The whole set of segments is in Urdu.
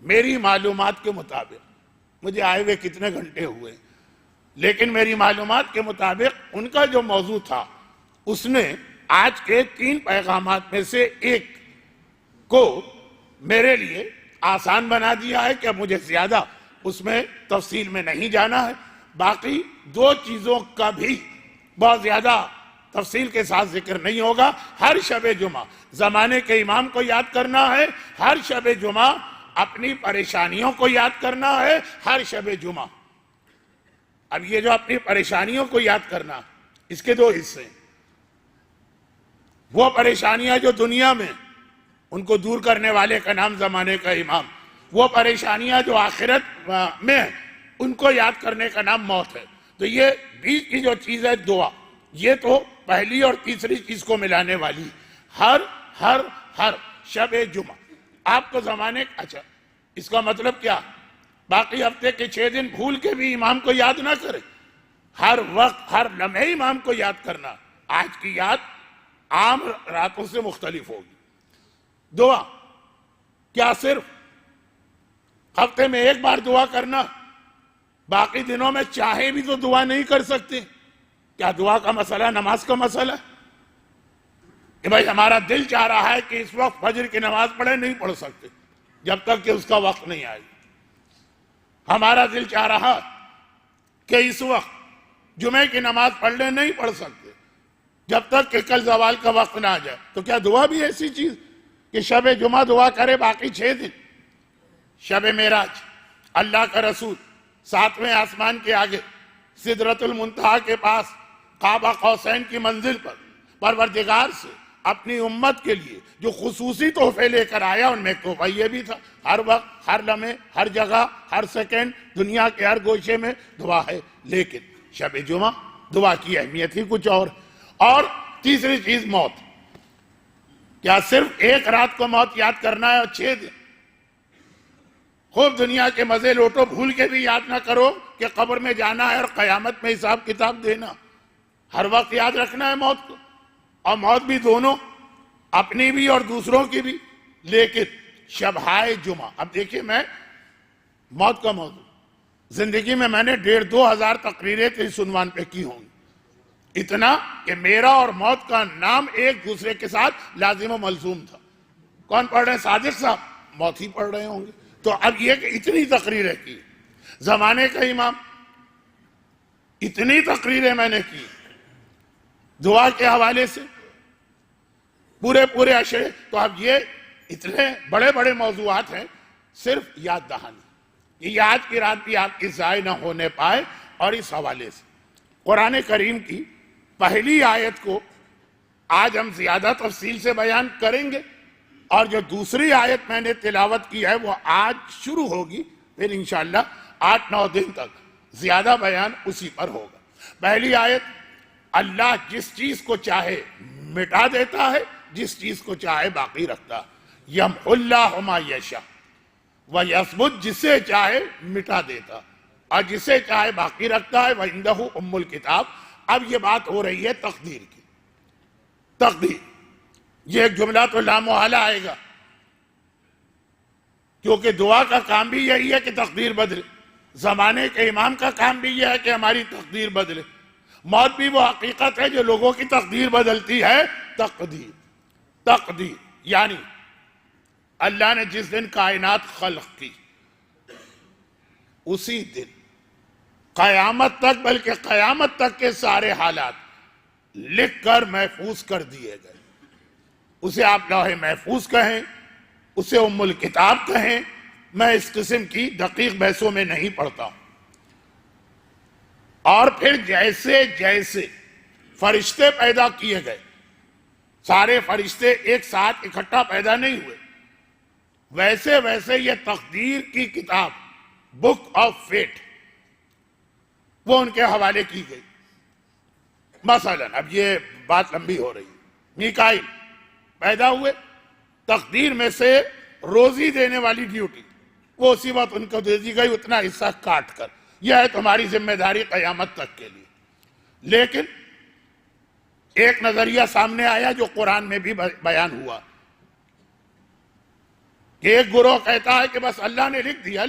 میری معلومات کے مطابق، مجھے آئے ہوئے کتنے گھنٹے ہوئے، لیکن میری معلومات کے مطابق ان کا جو موضوع تھا اس نے آج کے 3 پیغامات میں سے ایک کو میرے لیے آسان بنا دیا ہے کہ اب مجھے زیادہ اس میں تفصیل میں نہیں جانا ہے۔ باقی 2 چیزوں کا بھی بہت زیادہ تفصیل کے ساتھ ذکر نہیں ہوگا۔ ہر شب جمعہ زمانے کے امام کو یاد کرنا ہے، ہر شب جمعہ اپنی پریشانیوں کو یاد کرنا ہے، ہر شب جمعہ۔ اب یہ جو اپنی پریشانیوں کو یاد کرنا، اس کے 2 حصے ہیں۔ وہ پریشانیاں جو دنیا میں، ان کو دور کرنے والے کا نام زمانے کا امام۔ وہ پریشانیاں جو آخرت میں ہیں، ان کو یاد کرنے کا نام موت ہے۔ تو یہ بیچ کی جو چیز ہے دعا، یہ تو پہلی اور تیسری چیز کو ملانے والی۔ ہر ہر ہر شب جمعہ آپ کو زمانے، اچھا اس کا مطلب کیا؟ باقی ہفتے کے 6 دن بھول کے بھی امام کو یاد نہ کرے، ہر وقت ہر لمحے امام کو یاد کرنا۔ آج کی یاد عام راتوں سے مختلف ہوگی۔ دعا کیا صرف ہفتے میں 1 بار دعا کرنا؟ باقی دنوں میں چاہے بھی تو دعا نہیں کر سکتے؟ کیا دعا کا مسئلہ نماز کا مسئلہ ہے کہ بھائی ہمارا دل چاہ رہا ہے کہ اس وقت فجر کی نماز پڑھے، نہیں پڑھ سکتے جب تک کہ اس کا وقت نہیں آئے؟ ہمارا دل چاہ رہا کہ اس وقت جمعے کی نماز پڑھ لیں، نہیں پڑھ سکتے جب تک کہ کل زوال کا وقت نہ آ جائے۔ تو کیا دعا بھی ایسی چیز کہ شب جمعہ دعا کرے، باقی 6 دن؟ شب معراج، اللہ کا رسول 7ویں آسمان کے آگے سدرۃ المنتہا کے پاس قاب قوسین کی منزل پر پروردگار سے اپنی امت کے لیے جو خصوصی تحفے لے کر آیا، ان میں ایک تحفہ یہ بھی تھا، ہر وقت ہر لمحے ہر جگہ ہر سیکنڈ دنیا کے ہر گوشے میں دعا ہے۔ لیکن شب جمعہ دعا کی اہمیت ہی کچھ اور تیسری چیز موت۔ کیا صرف 1 رات کو موت یاد کرنا ہے اور 6 دن خوب دنیا کے مزے لوٹو، بھول کے بھی یاد نہ کرو کہ قبر میں جانا ہے اور قیامت میں حساب کتاب دینا؟ ہر وقت یاد رکھنا ہے موت کو، اور موت بھی دونوں، اپنی بھی اور دوسروں کی بھی۔ لیکن شبہائے جمعہ، اب دیکھیں میں موت کا موضوع زندگی میں نے 1,500-2 ہزار تقریریں اس عنوان پہ کی ہوں گی، اتنا کہ میرا اور موت کا نام ایک دوسرے کے ساتھ لازم و ملزوم تھا۔ کون پڑھ رہے ہیں؟ صادق صاحب موت ہی پڑھ رہے ہوں گے۔ تو اب یہ کہ اتنی تقریریں کی، زمانے کا امام اتنی تقریریں میں نے کی دعا کے حوالے سے، پورے اشرے۔ تو اب یہ اتنے بڑے بڑے موضوعات ہیں، صرف یاد دہانی، یہ آج کی رات بھی آپ کی ضائع نہ ہونے پائے۔ اور اس حوالے سے قرآن کریم کی پہلی آیت کو آج ہم زیادہ تفصیل سے بیان کریں گے، اور جو دوسری آیت میں نے تلاوت کی ہے وہ آج شروع ہوگی، پھر انشاءاللہ 8-9 دن تک زیادہ بیان اسی پر ہوگا۔ پہلی آیت، اللہ جس چیز کو چاہے مٹا دیتا ہے، جس چیز کو چاہے باقی رکھتا ہے۔ یمحو اللہ ما یشاء ویثبت، جسے چاہے مٹا دیتا اور جسے چاہے باقی رکھتا ہے۔ وعندہ ام الکتاب۔ اب یہ بات ہو رہی ہے تقدیر کی۔ تقدیر، یہ ایک جملہ تو لامحالہ آئے گا، کیونکہ دعا کا کام بھی یہی ہے کہ تقدیر بدلے، زمانے کے امام کا کام بھی یہ ہے کہ ہماری تقدیر بدلے۔ موت بھی وہ حقیقت ہے جو لوگوں کی تقدیر بدلتی ہے۔ تقدیر یعنی اللہ نے جس دن کائنات خلق کی، اسی دن قیامت تک، بلکہ قیامت تک کے سارے حالات لکھ کر محفوظ کر دیے گئے۔ اسے آپ لوح محفوظ کہیں، اسے ام الکتاب کہیں، میں اس قسم کی دقیق بحثوں میں نہیں پڑتا ہوں۔ اور پھر جیسے جیسے فرشتے پیدا کیے گئے، سارے فرشتے ایک ساتھ اکٹھا پیدا نہیں ہوئے، ویسے ویسے یہ تقدیر کی کتاب، بک آف فیٹ، وہ ان کے حوالے کی گئی۔ مثلا اب یہ بات لمبی ہو رہی ہے، میکائیل پیدا ہوئے، تقدیر میں سے روزی دینے والی ڈیوٹی وہ اسی وقت ان کو دے دی گئی، اتنا حصہ کاٹ کر، یہ ہے تمہاری ذمہ داری قیامت تک کے لیے۔ لیکن ایک نظریہ سامنے آیا جو قرآن میں بھی بیان ہوا کہ ایک گروہ کہتا ہے کہ بس اللہ نے لکھ دیا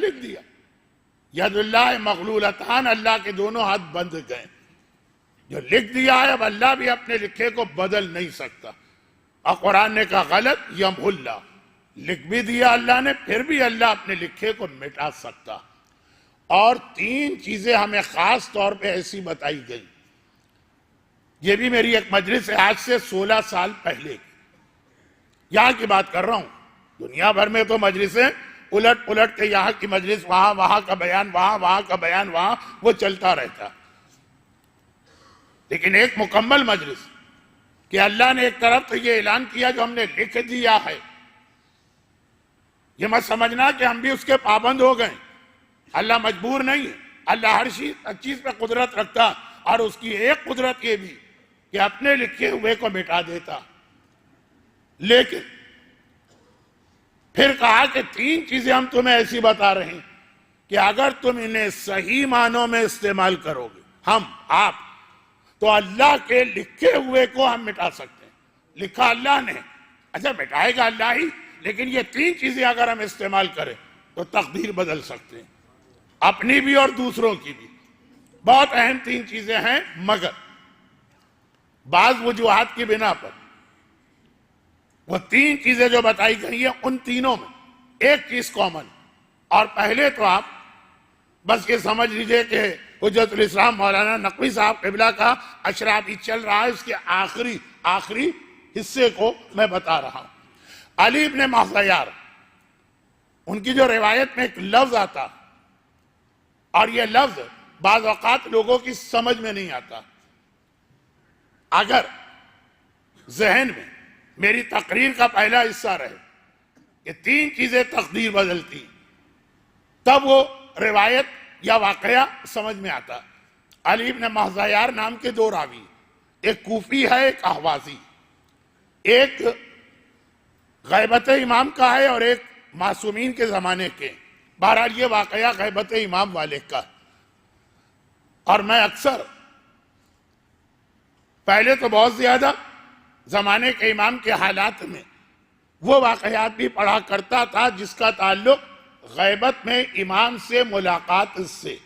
ید اللہ مغلولتان، اللہ کے دونوں ہاتھ بند گئے، جو لکھ دیا ہے اب اللہ بھی اپنے لکھے کو بدل نہیں سکتا، اور قرآن نے کہا غلط، یمحو اللہ، لکھ بھی دیا اللہ نے پھر بھی اللہ اپنے لکھے کو مٹا سکتا۔ اور 3 چیزیں ہمیں خاص طور پہ ایسی بتائی گئی، یہ بھی میری ایک مجلس ہے آج سے 16 سال پہلے، یہاں کی بات کر رہا ہوں، دنیا بھر میں تو مجلسیں الٹ پلٹ کے یہاں کی مجلس وہاں، وہاں کا بیان وہاں، وہاں کا بیان وہاں، وہ چلتا رہتا، لیکن ایک مکمل مجلس کہ اللہ نے ایک طرف تو یہ اعلان کیا جو ہم نے لکھ دیا ہے، یہ مت سمجھنا کہ ہم بھی اس کے پابند ہو گئے، اللہ مجبور نہیں ہے، اللہ ہر چیز پہ قدرت رکھتا، اور اس کی ایک قدرت یہ بھی کہ اپنے لکھے ہوئے کو مٹا دیتا، لیکن پھر کہا کہ 3 چیزیں ہم تمہیں ایسی بتا رہے ہیں کہ اگر تم انہیں صحیح معنوں میں استعمال کرو گے، آپ تو اللہ کے لکھے ہوئے کو ہم مٹا سکتے ہیں، لکھا اللہ نے، اچھا مٹائے گا اللہ ہی، لیکن یہ 3 چیزیں اگر ہم استعمال کریں تو تقدیر بدل سکتے ہیں، اپنی بھی اور دوسروں کی بھی۔ بہت اہم 3 چیزیں ہیں، مگر بعض وجوہات کی بنا پر وہ 3 چیزیں جو بتائی گئی ہیں ان تینوں میں ایک چیز کامن، اور پہلے تو آپ بس یہ سمجھ لیجئے کہ حجت الاسلام مولانا نقوی صاحب قبلہ کا اشرافی چل رہا ہے، اس کے آخری حصے کو میں بتا رہا ہوں۔ علی ابن محضیار، ان کی جو روایت میں ایک لفظ آتا، اور یہ لفظ بعض اوقات لوگوں کی سمجھ میں نہیں آتا، اگر ذہن میں میری تقریر کا پہلا حصہ رہے کہ 3 چیزیں تقدیر بدلتی، تب وہ روایت یا واقعہ سمجھ میں آتا۔ علی ابن محضیار نام کے 2 راوی، ایک کوفی ہے ایک احوازی، ایک غیبت امام کا ہے اور ایک معصومین کے زمانے کے، بہرحال یہ واقعہ غیبت امام والے کا، اور میں اکثر پہلے تو بہت زیادہ زمانے کے امام کے حالات میں وہ واقعات بھی پڑھا کرتا تھا جس کا تعلق غیبت میں امام سے ملاقات سے،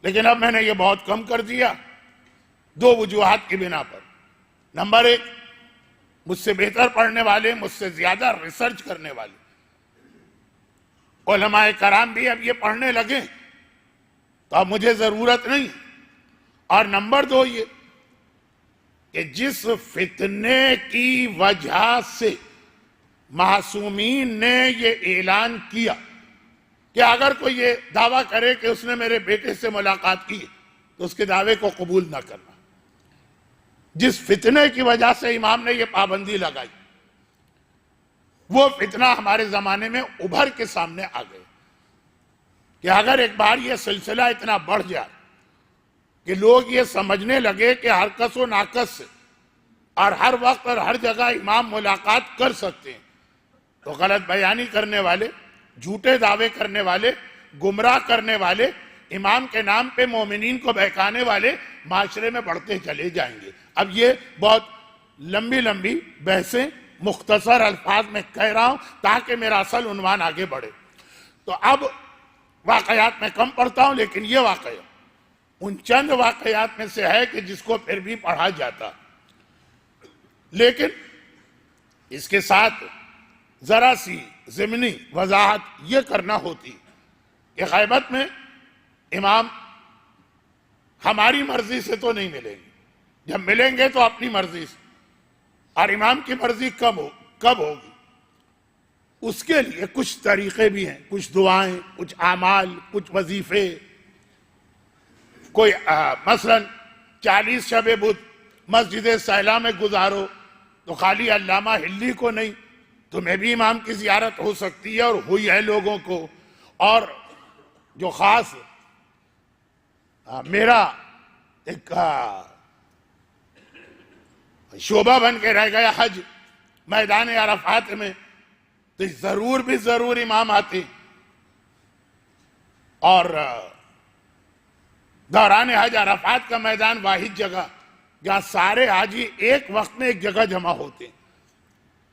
لیکن اب میں نے یہ بہت کم کر دیا 2 وجوہات کی بنا پر۔ نمبر 1، مجھ سے بہتر پڑھنے والے، مجھ سے زیادہ ریسرچ کرنے والے علماء کرام بھی اب یہ پڑھنے لگے تو اب مجھے ضرورت نہیں، اور نمبر 2 یہ کہ جس فتنے کی وجہ سے معصومین نے یہ اعلان کیا کہ اگر کوئی یہ دعویٰ کرے کہ اس نے میرے بیٹے سے ملاقات کی تو اس کے دعوے کو قبول نہ کرنا، جس فتنے کی وجہ سے امام نے یہ پابندی لگائی، وہ فتنہ ہمارے زمانے میں ابھر کے سامنے آ گئے کہ اگر ایک بار یہ سلسلہ اتنا بڑھ جائے کہ لوگ یہ سمجھنے لگے کہ ہر کس و ناکس سے اور ہر وقت اور ہر جگہ امام ملاقات کر سکتے ہیں، تو غلط بیانی کرنے والے، جھوٹے دعوے کرنے والے، گمراہ کرنے والے، امام کے نام پہ مومنین کو بہکانے والے معاشرے میں بڑھتے چلے جائیں گے۔ اب یہ بہت لمبی بحثیں مختصر الفاظ میں کہہ رہا ہوں تاکہ میرا اصل عنوان آگے بڑھے۔ تو اب واقعات میں کم پڑھتا ہوں، لیکن یہ واقعہ ان چند واقعات میں سے ہے کہ جس کو پھر بھی پڑھا جاتا، لیکن اس کے ساتھ ذرا سی ضمنی وضاحت یہ کرنا ہوتی کہ غیبت میں امام ہماری مرضی سے تو نہیں ملیں گے، جب ملیں گے تو اپنی مرضی سے، اور امام کی مرضی کب ہوگی، اس کے لیے کچھ طریقے بھی ہیں، کچھ دعائیں، کچھ اعمال، کچھ وظیفے۔ کوئی مثلا 40 شب بدھ مسجد سیلا میں گزارو تو خالی علامہ ہلی کو نہیں، تمہیں بھی امام کی زیارت ہو سکتی ہے، اور ہوئی ہے لوگوں کو۔ اور جو خاص میرا ایک شعبہ بن کے رہ گیا حج میدان عرفات میں، تو ضرور امام آتے، اور دوران حج عرفات کا میدان واحد جگہ جہاں سارے حاجی ایک وقت میں ایک جگہ جمع ہوتے ہیں،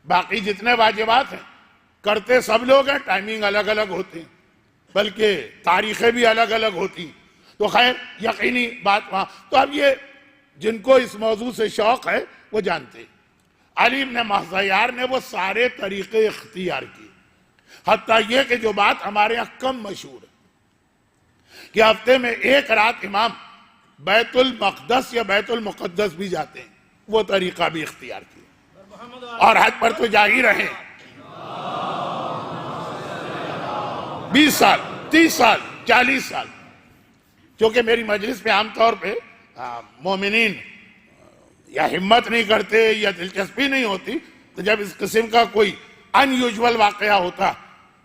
باقی جتنے واجبات ہیں کرتے سب لوگ ہیں، ٹائمنگ الگ الگ ہوتے ہیں، بلکہ تاریخیں بھی الگ الگ ہوتی، تو خیر یقینی بات وہاں. تو اب یہ جن کو اس موضوع سے شوق ہے وہ جانتے ہیں. علی بن مہذیار نے وہ سارے طریقے اختیار کیے، حتیٰ یہ کہ جو بات ہمارے یہاں کم مشہور ہے کہ ہفتے میں ایک رات امام بیت المقدس یا بیت المقدس بھی جاتے ہیں، وہ طریقہ بھی اختیار کیا. اور حج پر تو جا ہی رہے 20 سال 30 سال 40 سال. کیونکہ میری مجلس پہ عام طور پہ مومنین یا ہمت نہیں کرتے یا دلچسپی نہیں ہوتی، تو جب اس قسم کا کوئی ان یوزول واقعہ ہوتا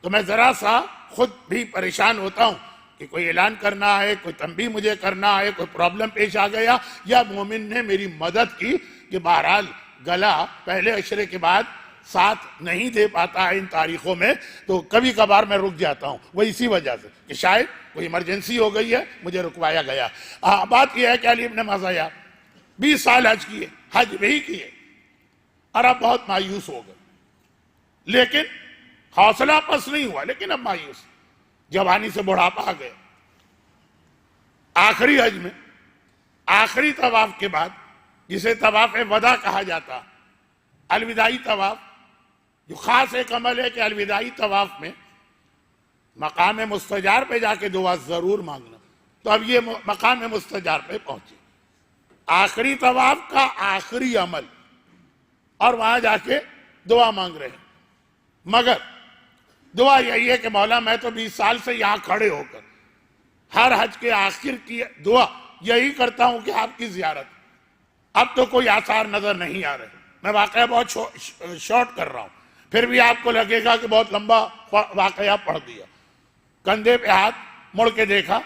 تو میں ذرا سا خود بھی پریشان ہوتا ہوں کہ کوئی اعلان کرنا ہے، کوئی تنبیہ مجھے کرنا ہے، کوئی پرابلم پیش آ گیا یا مومن نے میری مدد کی کہ بہرحال گلا پہلے عشرے کے بعد ساتھ نہیں دے پاتا ہے ان تاریخوں میں، تو کبھی کبھار میں رک جاتا ہوں. وہ اسی وجہ سے کہ شاید کوئی ایمرجنسی ہو گئی ہے، مجھے رکوایا گیا. بات یہ ہے کہ علی بن مہذیار 20 سال حج کیے، حج بھی کیے، اور اب بہت مایوس ہو گئے. لیکن حوصلہ پس نہیں ہوا، لیکن اب مایوس، جوانی سے بڑھاپا آ گیا. آخری حج میں آخری طواف کے بعد، جسے طواف وداع کہا جاتا، الوداعی طواف، جو خاص ایک عمل ہے کہ الوداعی طواف میں مقام مستجار پہ جا کے دعا ضرور مانگنا. تو اب یہ مقام مستجار پہ پہنچے، آخری طواف کا آخری عمل، اور وہاں جا کے دعا مانگ رہے ہیں. مگر دعا یہی ہے کہ مولا میں تو 20 سال سے یہاں کھڑے ہو کر ہر حج کے آخر کی دعا یہی کرتا ہوں کہ آپ کی زیارت. اب تو کوئی آثار نظر نہیں آ رہے. میں واقعہ بہت شارٹ کر رہا ہوں، پھر بھی آپ کو لگے گا کہ بہت لمبا واقعہ پڑھ دیا. کندھے پہ ہاتھ مڑ کے دیکھا.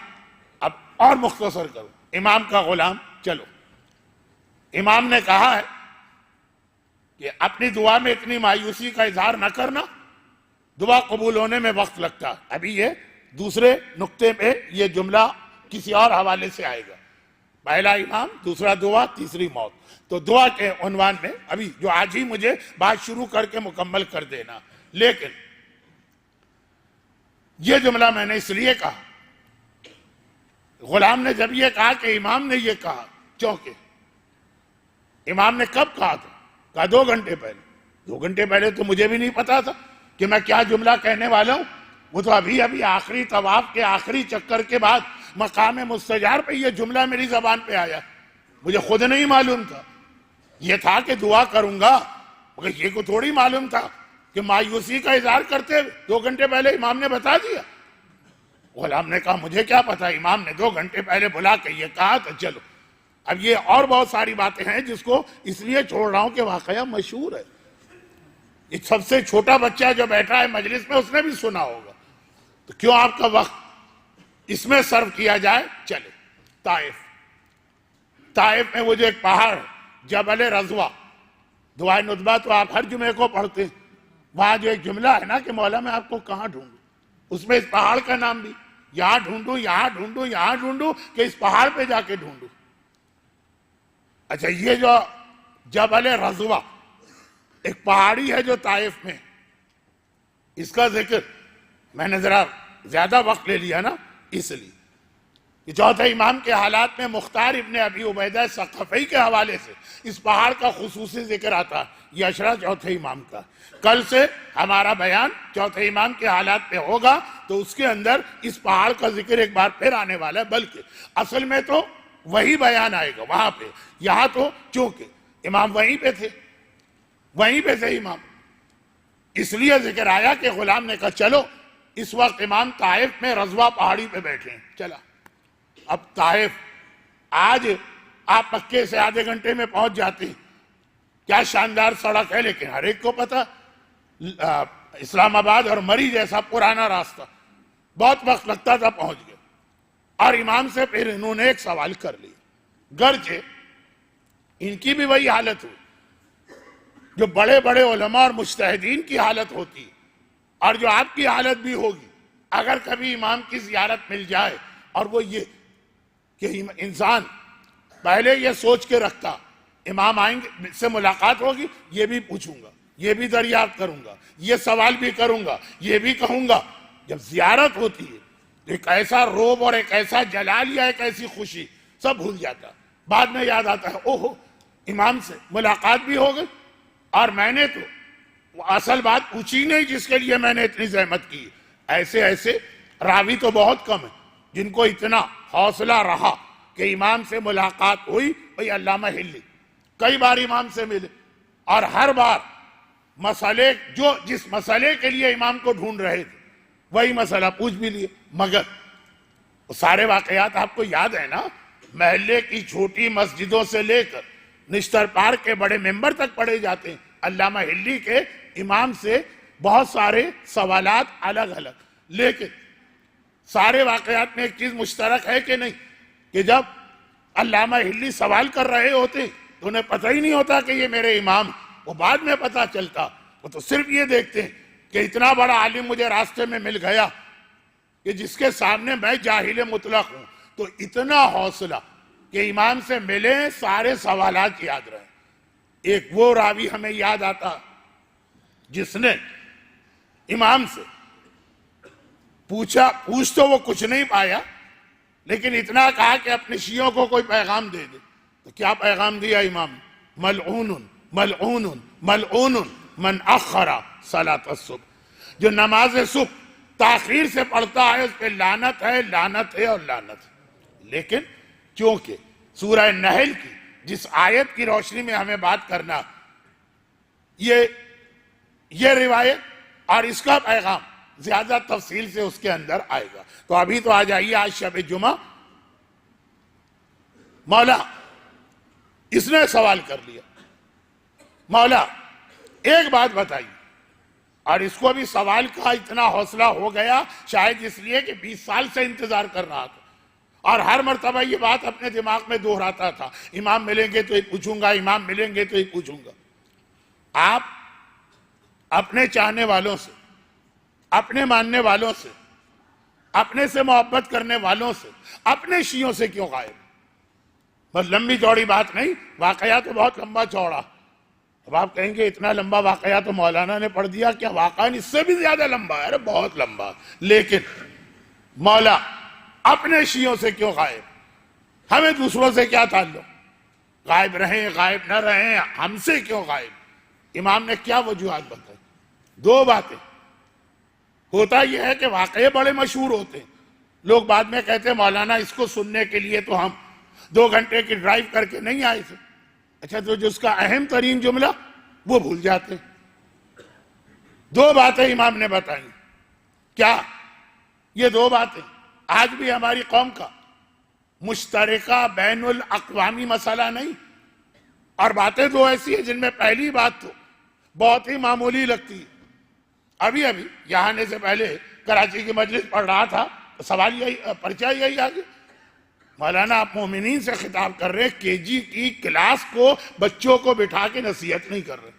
اب اور مختصر کرو. امام کا غلام، چلو. امام نے کہا ہے کہ اپنی دعا میں اتنی مایوسی کا اظہار نہ کرنا، دعا قبول ہونے میں وقت لگتا. ابھی یہ دوسرے نقطے پہ یہ جملہ کسی اور حوالے سے آئے گا. پہلا امام، دوسرا دعا، تیسری موت. تو دعا کے عنوان میں ابھی جو آج ہی مجھے بات شروع کر کے مکمل کر دینا. لیکن یہ جملہ میں نے اس لیے کہا، غلام نے جب یہ کہا کہ امام نے یہ کہا، چونکہ امام نے کب کہا تھا؟ کہا 2 گھنٹے پہلے. 2 گھنٹے پہلے تو مجھے بھی نہیں پتا تھا کہ میں کیا جملہ کہنے والا ہوں. وہ تو ابھی آخری طواف کے آخری چکر کے بعد مقام مستجار پہ یہ جملہ میری زبان پہ آیا. مجھے خود نہیں معلوم تھا. یہ تھا کہ دعا کروں گا، مگر یہ کو تھوڑی معلوم تھا کہ مایوسی کا اظہار کرتے 2 گھنٹے پہلے امام نے بتا دیا. غلام نے کہا مجھے کیا پتا، امام نے 2 گھنٹے پہلے بلا کے یہ کہا. تو چلو اب یہ اور بہت ساری باتیں ہیں جس کو اس لیے چھوڑ رہا ہوں کہ واقعہ مشہور ہے. یہ سب سے چھوٹا بچہ جو بیٹھا ہے مجلس میں، اس نے بھی سنا ہوگا. تو کیوں آپ کا وقت اس میں صرف کیا جائے. چلے طائف میں وہ جو ایک پہاڑ جبل رضوہ، دعائے ندبہ تو آپ ہر جمعے کو پڑھتے ہیں. وہاں جو ایک جملہ ہے نا کہ مولا میں آپ کو کہاں ڈھونڈوں، اس میں اس پہاڑ کا نام بھی، یہاں ڈھونڈوں یہاں ڈھونڈوں یہاں ڈھونڈوں کہ اس پہاڑ پہ جا کے ڈھونڈوں. اچھا، یہ جو جبل رضوہ ایک پہاڑی ہے جو طائف میں، اس کا ذکر میں نے ذرا زیادہ وقت لے لیا نا، اس لیے کہ چوتھے امام کے حالات میں مختار ابن ابی عبیدہ ثقفی کے حوالے سے اس پہاڑ کا خصوصی ذکر آتا. یہ اشرا چوتھے امام کا. کل سے ہمارا بیان چوتھے امام کے حالات پہ ہوگا، تو اس کے اندر اس پہاڑ کا ذکر ایک بار پھر آنے والا ہے. بلکہ اصل میں تو وہی بیان آئے گا وہاں پہ. یہاں تو چونکہ امام وہیں پہ تھے امام، اس لیے ذکر آیا کہ غلام نے کہا چلو اس وقت امام طائف میں رضوہ پہاڑی پہ بیٹھے ہیں. چلا اب طائف، آج آپ مکے سے آدھے گھنٹے میں پہنچ جاتے ہیں، کیا شاندار سڑک ہے. لیکن ہر ایک کو پتا اسلام آباد اور مری جیسا پرانا راستہ، بہت وقت لگتا تھا، پہنچ گئے. اور امام سے پھر انہوں نے ایک سوال کر لیا، گرچہ ان کی بھی وہی حالت ہوئی جو بڑے بڑے علماء اور مجتہدین کی حالت ہوتی، اور جو آپ کی حالت بھی ہوگی اگر کبھی امام کی زیارت مل جائے. اور وہ یہ کہ انسان پہلے یہ سوچ کے رکھتا امام آئیں گے، سے ملاقات ہوگی، یہ بھی پوچھوں گا یہ بھی دریافت کروں گا، یہ سوال بھی کروں گا، یہ بھی کہوں گا۔ جب زیارت ہوتی ہے تو ایک ایسا روب اور ایک ایسا جلال یا ایک ایسی خوشی سب بھول جاتا، بعد میں یاد آتا ہے اوہو امام سے ملاقات بھی ہو گئی، اور میں نے تو وہ اصل بات پوچھی نہیں جس کے لیے میں نے اتنی زحمت کی۔ ایسے ایسے راوی تو بہت کم ہیں جن کو اتنا حوصلہ رہا کہ امام سے ملاقات ہوئی۔ بھئی علامہ ہلی کئی بار امام سے ملے، اور ہر بار مسئلے جس مسئلے کے لیے امام کو ڈھونڈ رہے تھے وہی مسئلہ پوچھ بھی لیے، مگر سارے واقعات آپ کو یاد ہے نا، محلے کی چھوٹی مسجدوں سے لے کر نشتر پارک کے بڑے ممبر تک پڑھے جاتے ہیں۔ علامہ ہلی کے امام سے بہت سارے سوالات الگ الگ، لیکن سارے واقعات میں ایک چیز مشترک ہے کہ نہیں، کہ جب علامہ ہلی سوال کر رہے ہوتے تو انہیں پتہ ہی نہیں ہوتا کہ یہ میرے امام، وہ بعد میں پتہ چلتا۔ وہ تو صرف یہ دیکھتے ہیں کہ اتنا بڑا عالم مجھے راستے میں مل گیا کہ جس کے سامنے میں جاہل مطلق ہوں، تو اتنا حوصلہ کہ امام سے ملے سارے سوالات یاد رہے۔ ایک وہ راوی ہمیں یاد آتا جس نے امام سے پوچھ تو وہ کچھ نہیں پایا، لیکن اتنا کہا کہ اپنے شیعوں کو کوئی پیغام دے دے۔ تو کیا پیغام دیا امام؟ ملعون ملعون ملعون من اخر صلاۃ الصبح، جو نماز صبح تاخیر سے پڑھتا ہے اس پہ لعنت ہے، لعنت ہے اور لعنت ہے۔ لیکن چونکہ سورہ نحل کی جس آیت کی روشنی میں ہمیں بات کرنا، یہ روایت اور اس کا پیغام زیادہ تفصیل سے اس کے اندر آئے گا۔ تو ابھی تو آ جائیے آج شب جمعہ، مولا اس نے سوال کر لیا، مولا ایک بات بتائیے، اور اس کو بھی سوال کا اتنا حوصلہ ہو گیا شاید اس لیے کہ 20 سال سے انتظار کر رہا تھا، اور ہر مرتبہ یہ بات اپنے دماغ میں دہراتا تھا، امام ملیں گے تو یہ پوچھوں گا، امام ملیں گے تو یہ پوچھوں گا۔ آپ اپنے چاہنے والوں سے، اپنے ماننے والوں سے، اپنے سے محبت کرنے والوں سے، اپنے شیعوں سے کیوں غائب؟ بس لمبی چوڑی بات نہیں، واقعہ تو بہت لمبا چوڑا۔ اب آپ کہیں گے اتنا لمبا واقعہ تو مولانا نے پڑھ دیا، کیا واقعہ اس سے بھی زیادہ لمبا ہے؟ بہت لمبا۔ لیکن مولا اپنے شیعوں سے کیوں غائب؟ ہمیں دوسروں سے کیا تعلق؟ غائب رہیں غائب نہ رہیں، ہم سے کیوں غائب؟ امام نے کیا وجوہات بتائی؟ دو باتیں۔ ہوتا یہ ہے کہ واقعے بڑے مشہور ہوتے ہیں، لوگ بعد میں کہتے ہیں مولانا اس کو سننے کے لیے تو ہم 2 گھنٹے کی ڈرائیو کر کے نہیں آئے تھے۔ اچھا، تو جو اس کا اہم ترین جملہ وہ بھول جاتے۔ 2 باتیں امام نے بتائیں۔ کیا یہ 2 باتیں آج بھی ہماری قوم کا مشترکہ بین الاقوامی مسئلہ نہیں؟ اور باتیں 2 ایسی ہیں جن میں پہلی بات تو بہت ہی معمولی لگتی ہے۔ ابھی یہاں آنے سے پہلے کراچی کی مجلس پڑھ رہا تھا، سوال یہی، پرچہ یہی آگے، مولانا آپ مومنین سے خطاب کر رہے، KG کی کلاس کو بچوں کو بٹھا کے نصیحت نہیں کر رہے۔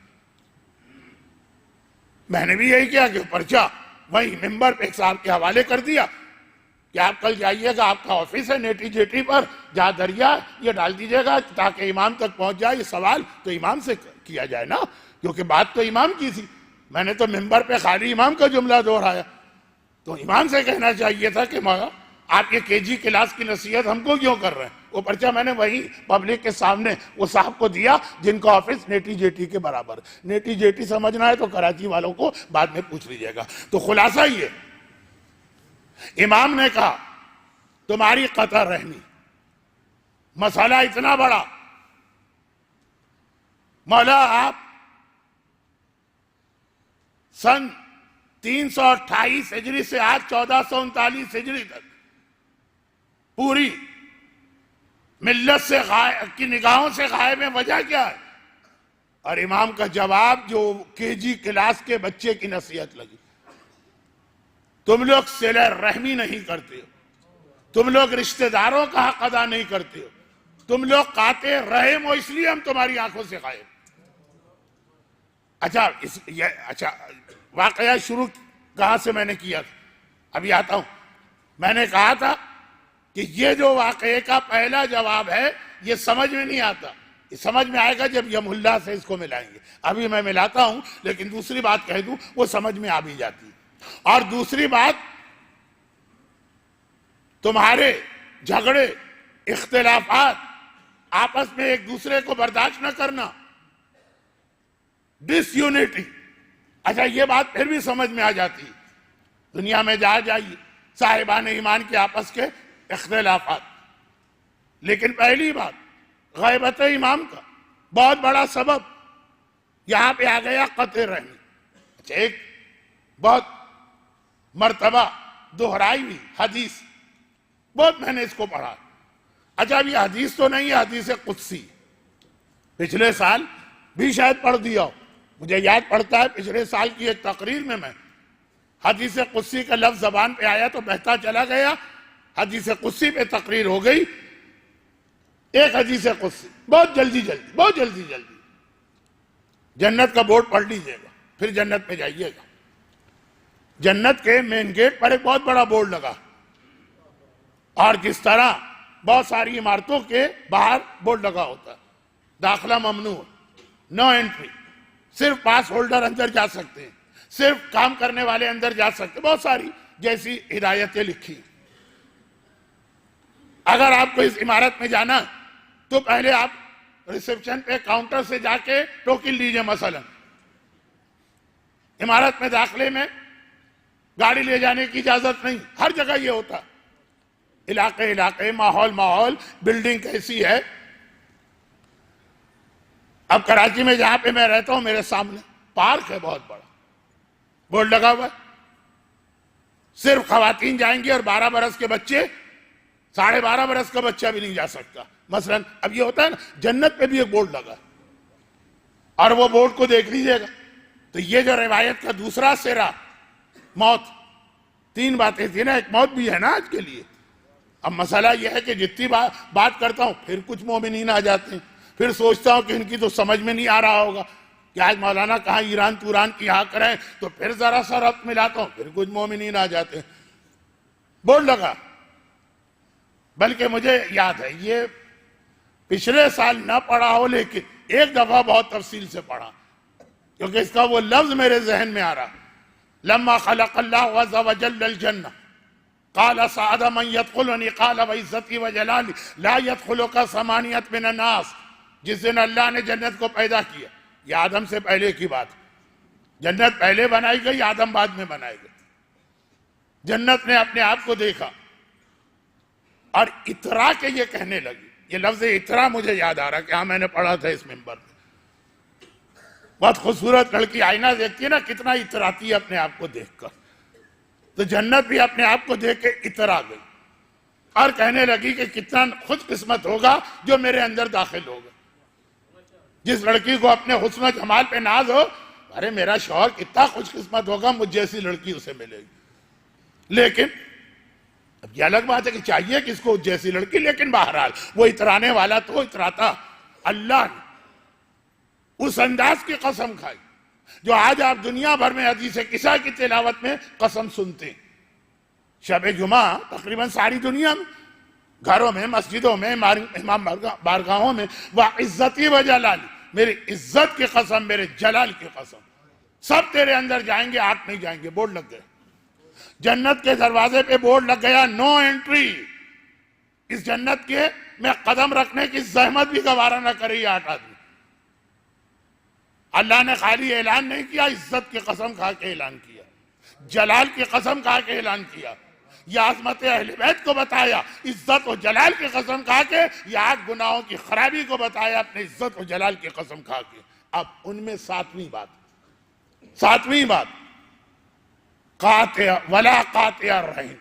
میں نے بھی یہی کیا کہ پرچہ وہیں ممبر پہ ایک صاحب کے حوالے کر دیا کہ آپ کل جائیے گا، آپ کا آفس ہے نیٹی جیٹی پر، جہاں دریا، یہ ڈال دیجیے گا تاکہ امام تک پہنچ جائے۔ یہ سوال تو امام سے کیا جائے نا، کیونکہ بات تو امام کی تھی۔ میں نے تو ممبر پہ خالی امام کا جملہ دہرایا، تو امام سے کہنا چاہیے تھا کہ مولا آپ یہ KG کلاس کی نصیحت ہم کو کیوں کر رہے ہیں؟ وہ پرچہ میں نے وہی پبلک کے سامنے وہ صاحب کو دیا جن کا آفس نیٹی جیٹی کے برابر۔ نیٹی جیٹی سمجھنا ہے تو کراچی والوں کو بعد میں پوچھ لیجیے گا۔ تو خلاصہ یہ، امام نے کہا تمہاری قطع رحمی، مسئلہ اتنا بڑا، مولا آپ سن 328 ہجری سے آج 1439 ہجری تک پوری ملت سے کی نگاہوں سے غائب ہے، وجہ کیا ہے؟ اور امام کا جواب جو KG کلاس کے بچے کی نصیحت لگی، تم لوگ صلہ رحمی نہیں کرتے ہو، تم لوگ رشتہ داروں کا حق ادا نہیں کرتے ہو، تم لوگ قاطع رحم ہو، اس لیے ہم تمہاری آنکھوں سے غائب۔ اچھا واقعہ شروع کہاں سے میں نے کیا تھا؟ ابھی آتا ہوں۔ میں نے کہا تھا کہ یہ جو واقعے کا پہلا جواب ہے یہ سمجھ میں نہیں آتا سمجھ میں آئے گا جب یم اللہ سے اس کو ملائیں گے. ابھی میں ملاتا ہوں لیکن دوسری بات کہہ دوں وہ سمجھ میں آ بھی جاتی. اور دوسری بات، تمہارے جھگڑے اختلافات آپس میں ایک دوسرے کو برداشت نہ کرنا، ڈس یونٹی. اچھا یہ بات پھر بھی سمجھ میں آ جاتی. دنیا میں جائیے صاحبان ایمان کے آپس کے اختلافات. لیکن پہلی بات غیبت امام کا بہت بڑا سبب یہاں پہ آ گیا قطع رحمی. اچھا ایک بہت مرتبہ دہرائی ہوئی حدیث، بہت میں نے اس کو پڑھا. اچھا اب یہ حدیث تو نہیں ہے، حدیث قدسی. پچھلے سال بھی شاید پڑھ دیا ہو، مجھے یاد پڑتا ہے پچھلے سال کی ایک تقریر میں حدیث قدسی کا لفظ زبان پہ آیا تو بہتا چلا گیا، حدیث قدسی پہ تقریر ہو گئی. ایک حدیث قدسی بہت جلدی جنت کا بورڈ پڑھ لیجئے گا، پھر جنت میں جائیے گا. جنت کے مین گیٹ پر ایک بہت بڑا بورڈ لگا، اور جس طرح بہت ساری عمارتوں کے باہر بورڈ لگا ہوتا ہے داخلہ ممنوع، نو انٹری، صرف پاس ہولڈر اندر جا سکتے ہیں، صرف کام کرنے والے اندر جا سکتے ہیں، بہت ساری جیسی ہدایتیں لکھی. اگر آپ کو اس عمارت میں جانا تو پہلے آپ ریسپشن پہ کاؤنٹر سے جا کے ٹوکن لیجئے. مثلا عمارت میں داخلے میں گاڑی لے جانے کی اجازت نہیں، ہر جگہ یہ ہوتا. علاقے ماحول بلڈنگ کیسی ہے. اب کراچی میں جہاں پہ میں رہتا ہوں میرے سامنے پارک ہے بہت بڑا، بورڈ لگا ہوا ہے صرف خواتین جائیں گی اور 12 برس کے بچے، 12.5 برس کا بچہ بھی نہیں جا سکتا. مثلا اب یہ ہوتا ہے نا، جنت پہ بھی ایک بورڈ لگا اور وہ بورڈ کو دیکھ لیجئے گا. تو یہ جو روایت کا دوسرا سرا موت، 3 باتیں تھی نا، ایک موت بھی ہے نا آج کے لیے. اب مسئلہ یہ ہے کہ جتنی بات کرتا ہوں پھر کچھ مومنین آ جاتے ہیں، پھر سوچتا ہوں کہ ان کی تو سمجھ میں نہیں آ رہا ہوگا کہ آج مولانا کہاں ایران توران کی ہاں کریں، تو پھر ذرا سا ربط ملاتا ہوں، پھر کچھ مومنین آ جاتے ہیں. بورڈ لگا، بلکہ مجھے یاد ہے یہ پچھلے سال نہ پڑھا ہو لیکن ایک دفعہ بہت تفصیل سے پڑھا، کیونکہ اس کا وہ لفظ میرے ذہن میں آ رہا. لما خلق اللہ عز وجل الجنہ قال سعد من يدخلني قال وعزتی وجلالی لا يدخلك 8 من الناس. جس دن اللہ نے جنت کو پیدا کیا، یہ آدم سے پہلے کی بات، جنت پہلے بنائی گئی، آدم بعد میں بنائی گئی. جنت نے اپنے آپ کو دیکھا اور اترا کے یہ کہنے لگی. یہ لفظ اترا مجھے یاد آ رہا کہ ہاں میں نے پڑھا تھا اس منبر میں. بہت خوبصورت لڑکی آئینہ دیکھتی ہے نا، کتنا اتراتی ہے اپنے آپ کو دیکھ کر. تو جنت بھی اپنے آپ کو دیکھ کے اترا گئی اور کہنے لگی کہ کتنا خوش قسمت ہوگا جو میرے اندر داخل ہوگا. جس لڑکی کو اپنے حسن و جمال پہ ناز ہو، ارے میرا شوہر کتنا خوش قسمت ہوگا مجھ جیسی لڑکی اسے ملے گی. لیکن اب یہ الگ بات ہے کہ چاہیے کس کو جیسی لڑکی، لیکن بہرحال وہ اترانے والا تو اتراتا. اللہ نے اس انداز کی قسم کھائی جو آج آپ دنیا بھر میں حدیث قصہ کی تلاوت میں قسم سنتے ہیں. شب جمعہ تقریباً ساری دنیا میں، گھروں میں، مسجدوں میں، امام بارگاہوں میں، وَعِزَّتِي وَجَلَالِي، میری عزت کی قسم، میرے جلال کی قسم، سب تیرے اندر جائیں گے، آپ نہیں جائیں گے. بورڈ لگ گئے، جنت کے دروازے پہ بورڈ لگ گیا، نو انٹری. اس جنت کے میں قدم رکھنے کی زحمت بھی گوارا نہ کرے یہ 8 آدمی. اللہ نے خالی اعلان نہیں کیا، عزت کی قسم کھا کے اعلان کیا، جلال کی قسم کھا کے اعلان کیا. یہ عظمت اہل بیت کو بتایا، عزت و جلال کی قسم کھا کے. یہ 8 گناہوں کی خرابی کو بتایا اپنے عزت و جلال کی قسم کھا کے. اب ان میں 7ویں بات قاطع ولا قاطع الرحم.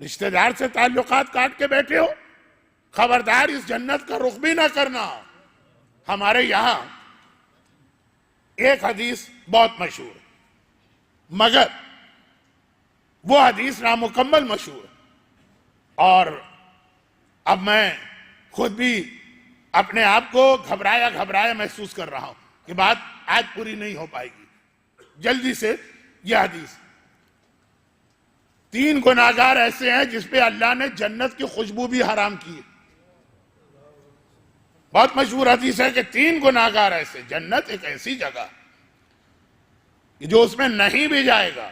رشتہ دار سے تعلقات کاٹ کے بیٹھے ہو، خبردار اس جنت کا رخ بھی نہ کرنا. ہمارے یہاں ایک حدیث بہت مشہور ہے، مگر وہ حدیث نامکمل مشہور ہے، اور اب میں خود بھی اپنے آپ کو گھبرایا محسوس کر رہا ہوں کہ بات آج پوری نہیں ہو پائے گی. جلدی سے یہ حدیث، 3 گناہگار ایسے ہیں جس پہ اللہ نے جنت کی خوشبو بھی حرام کی ہے. بہت مشہور حدیث ہے کہ 3 گناہگار ایسے، جنت ایک ایسی جگہ جو اس میں نہیں بھی جائے گا،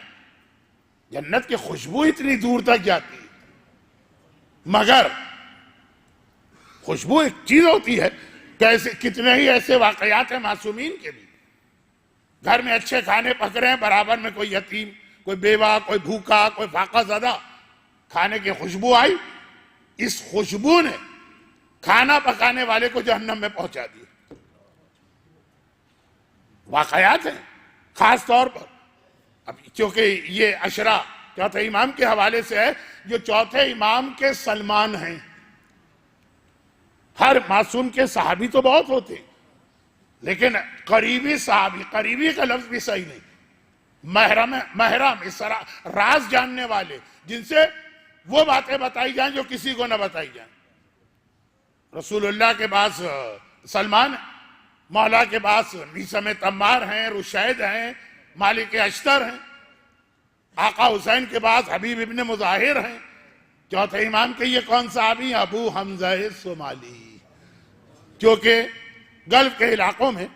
جنت کی خوشبو اتنی دور تک جاتی ہے، مگر خوشبو ایک چیز ہوتی ہے کہ کتنے ہی ایسے واقعات ہیں معصومین کے بھی، گھر میں اچھے کھانے پک رہے ہیں، برابر میں کوئی یتیم، کوئی بیوہ، کوئی بھوکا، کوئی فاقہ زدہ، کھانے کی خوشبو آئی، اس خوشبو نے کھانا پکانے والے کو جہنم میں پہنچا دیا۔ واقعات ہیں خاص طور پر، اب چونکہ یہ عشرہ چوتھے امام کے حوالے سے ہے، جو چوتھے امام کے سلمان ہیں۔ ہر معصوم کے صحابی تو بہت ہوتے، لیکن قریبی صحابی، قریبی کا لفظ بھی صحیح نہیں، محرم، اس طرح راز جاننے والے، جن سے وہ باتیں بتائی جائیں جو کسی کو نہ بتائی جائیں۔ رسول اللہ کے پاس سلمان، مولا کے پاس میثم تمار ہیں، رشید ہیں، مالک اشتر ہیں، آقا حسین کے پاس حبیب ابن مظاہر ہیں، چوتھے امام کے یہ کون صحابی ہیں؟ ابو حمزہ صومالی، کیونکہ گلف کے علاقوں میں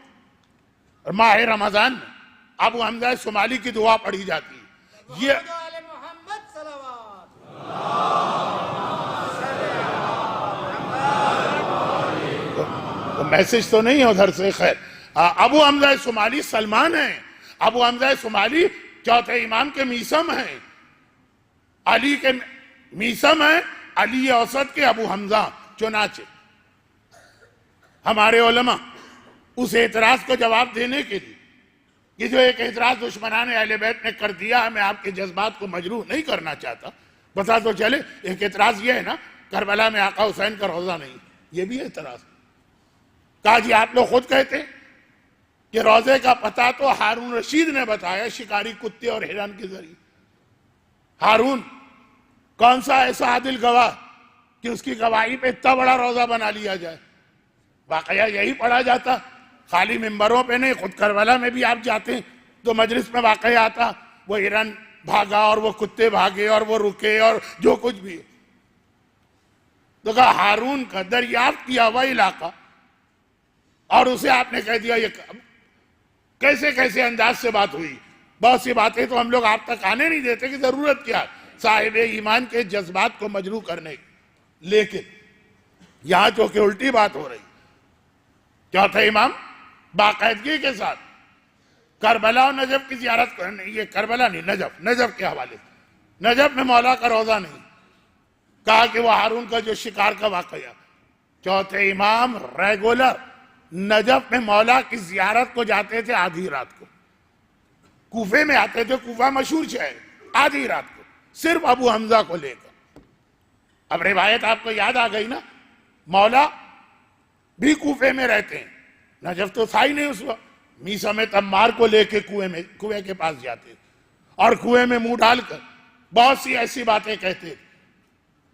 ماہ رمضان میں ابو حمزہ صومالی کی دعا پڑھی جاتی ہے۔ یہ میسج تو نہیں ہے ادھر سے، خیر ابو حمزہ صومالی سلمان ہیں، ابو حمزہ صومالی چوتھے امام کے میثم ہیں، علی کے میثم ہیں، علی اوسط کے ابو حمزہ۔ چنانچہ ہمارے علماء اس اعتراض کو جواب دینے کے لیے، یہ جو ایک اعتراض دشمنان اہل بیت نے کر دیا ہے، میں آپ کے جذبات کو مجروح نہیں کرنا چاہتا، پتہ تو چلے، ایک اعتراض یہ ہے نا کربلا میں آقا حسین کا روضہ نہیں، یہ بھی اعتراض کہا جی آپ لوگ خود کہتے کہ روضے کا پتہ تو ہارون رشید نے بتایا شکاری کتے اور ہرن کے ذریعے۔ ہارون کون سا ایسا عادل گواہ کہ اس کی گواہی پہ اتنا بڑا روضہ بنا لیا جائے؟ واقعہ یہی پڑھا جاتا، خالی ممبروں پہ نہیں، خود کربلا میں بھی آپ جاتے ہیں تو مجلس میں واقعہ آتا، وہ ہرن بھاگا اور وہ کتے بھاگے اور وہ رکے اور جو کچھ بھی۔ تو کہا ہارون کا دریافت کیا ہوا علاقہ اور اسے آپ نے کہہ دیا، یہ کیسے کیسے انداز سے بات ہوئی؟ بہت سی باتیں تو ہم لوگ آپ تک آنے نہیں دیتے کہ ضرورت کیا صاحب ایمان کے جذبات کو مجروح کرنے کی، لیکن یہاں چونکہ الٹی بات ہو رہی، چوتھے امام باقاعدگی کے ساتھ کربلا اور نجف کی زیارت کرنے، یہ کربلا نہیں، نجف کے حوالے سے، نجف میں مولا کا روضہ نہیں، کہا کہ وہ ہارون کا جو شکار کا واقعہ، چوتھے امام ریگولر نجف میں مولا کی زیارت کو جاتے تھے آدھی رات کو، کوفے میں آتے تھے، کوفہ مشہور شہر، آدھی رات کو، صرف ابو حمزہ کو لے کر۔ اب روایت آپ کو یاد آ گئی نا، مولا بھی کوفے میں رہتے ہیں، نجف تو تھا ہی نہیں اس وقت، میثم تمار کو لے کے کنویں کے پاس جاتے اور کنویں میں منہ ڈال کر بہت سی ایسی باتیں کہتے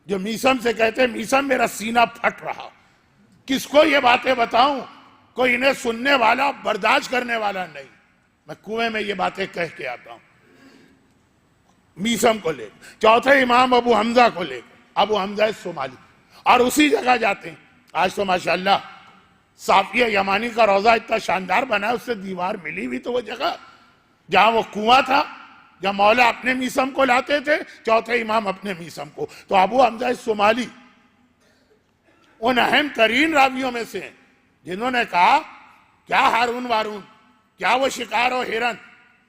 جو میثم سے کہتے، میثم میرا سینہ پھٹ رہا، کس کو یہ باتیں بتاؤں، کوئی انہیں سننے والا برداشت کرنے والا نہیں، میں کنویں میں یہ باتیں کہہ کے آتا ہوں۔ میثم کو لے کر، چوتھے امام ابو حمزہ کو لے کر، ابو حمزہ صومالی، اور اسی جگہ جاتے ہیں۔ آج تو ماشاءاللہ صافیہ یمانی کا روضہ اتنا شاندار بنا ہے، اس سے دیوار ملی بھی تو وہ جگہ جہاں وہ کنواں تھا، جہاں مولا اپنے میثم کو لاتے تھے، چوتھے امام اپنے میثم کو۔ تو ابو حمزہ صومالی ان اہم ترین راویوں میں سے ہیں جنہوں نے کہا کیا ہارون وارون، کیا وہ شکار و ہرن،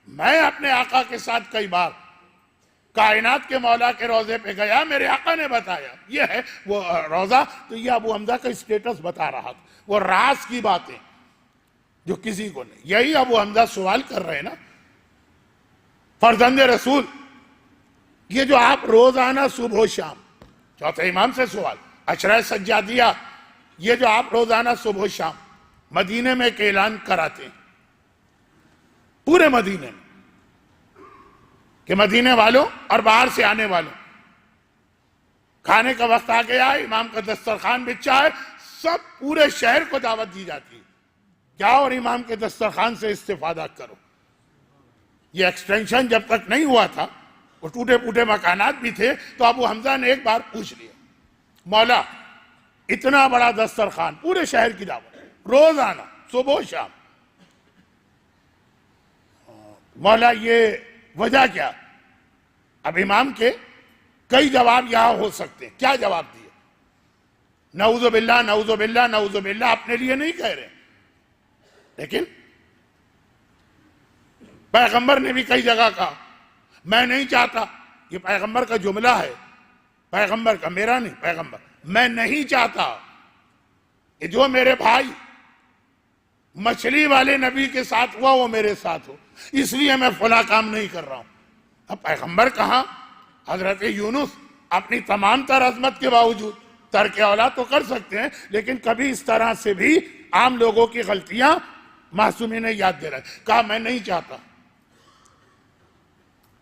میں اپنے آقا کے ساتھ کئی بار کائنات کے مولا کے روضے پہ گیا، میرے آقا نے بتایا یہ ہے وہ روضہ۔ تو یہ ابو حمزہ کا اسٹیٹس بتا رہا تھا، وہ راز کی باتیں جو کسی کو نہیں۔ یہی ابو حمزہ سوال کر رہے ہیں نا، فرزند رسول، یہ جو آپ روزانہ صبح و شام، چوتھے امام سے سوال، عشرہ سجادیہ، یہ جو آپ روزانہ صبح و شام مدینے میں ایک اعلان کراتے ہیں، پورے مدینے میں، کہ مدینے والوں اور باہر سے آنے والوں، کھانے کا وقت آ گیا ہے، امام کا دسترخوان بچھا ہے، سب پورے شہر کو دعوت دی جاتی ہے، جاؤ اور امام کے دسترخوان سے استفادہ کرو۔ یہ ایکسٹینشن جب تک نہیں ہوا تھا، وہ ٹوٹے پوٹے مکانات بھی تھے، تو ابو حمزہ نے ایک بار پوچھ لیا، مولا اتنا بڑا دسترخوان، پورے شہر کی دعوت، روزانہ صبح و شام. مولا یہ وجہ کیا؟ اب امام کے کئی جواب یہاں ہو سکتے ہیں. کیا جواب دیے؟ نعوذ باللہ نعوذ باللہ نعوذ باللہ اپنے لیے نہیں کہہ رہے، لیکن پیغمبر نے بھی کئی جگہ کہا میں نہیں چاہتا، یہ پیغمبر کا جملہ ہے، پیغمبر کا، میرا نہیں، پیغمبر، میں نہیں چاہتا کہ جو میرے بھائی مچھلی والے نبی کے ساتھ ہوا وہ میرے ساتھ ہو، اس لیے میں فلاں کام نہیں کر رہا ہوں. اب پیغمبر کہاں؟ حضرت یونس اپنی تمام تر عظمت کے باوجود ترک اولا تو کر سکتے ہیں، لیکن کبھی اس طرح سے بھی عام لوگوں کی غلطیاں معصومین یاد دے رہے ہیں. کہا میں نہیں چاہتا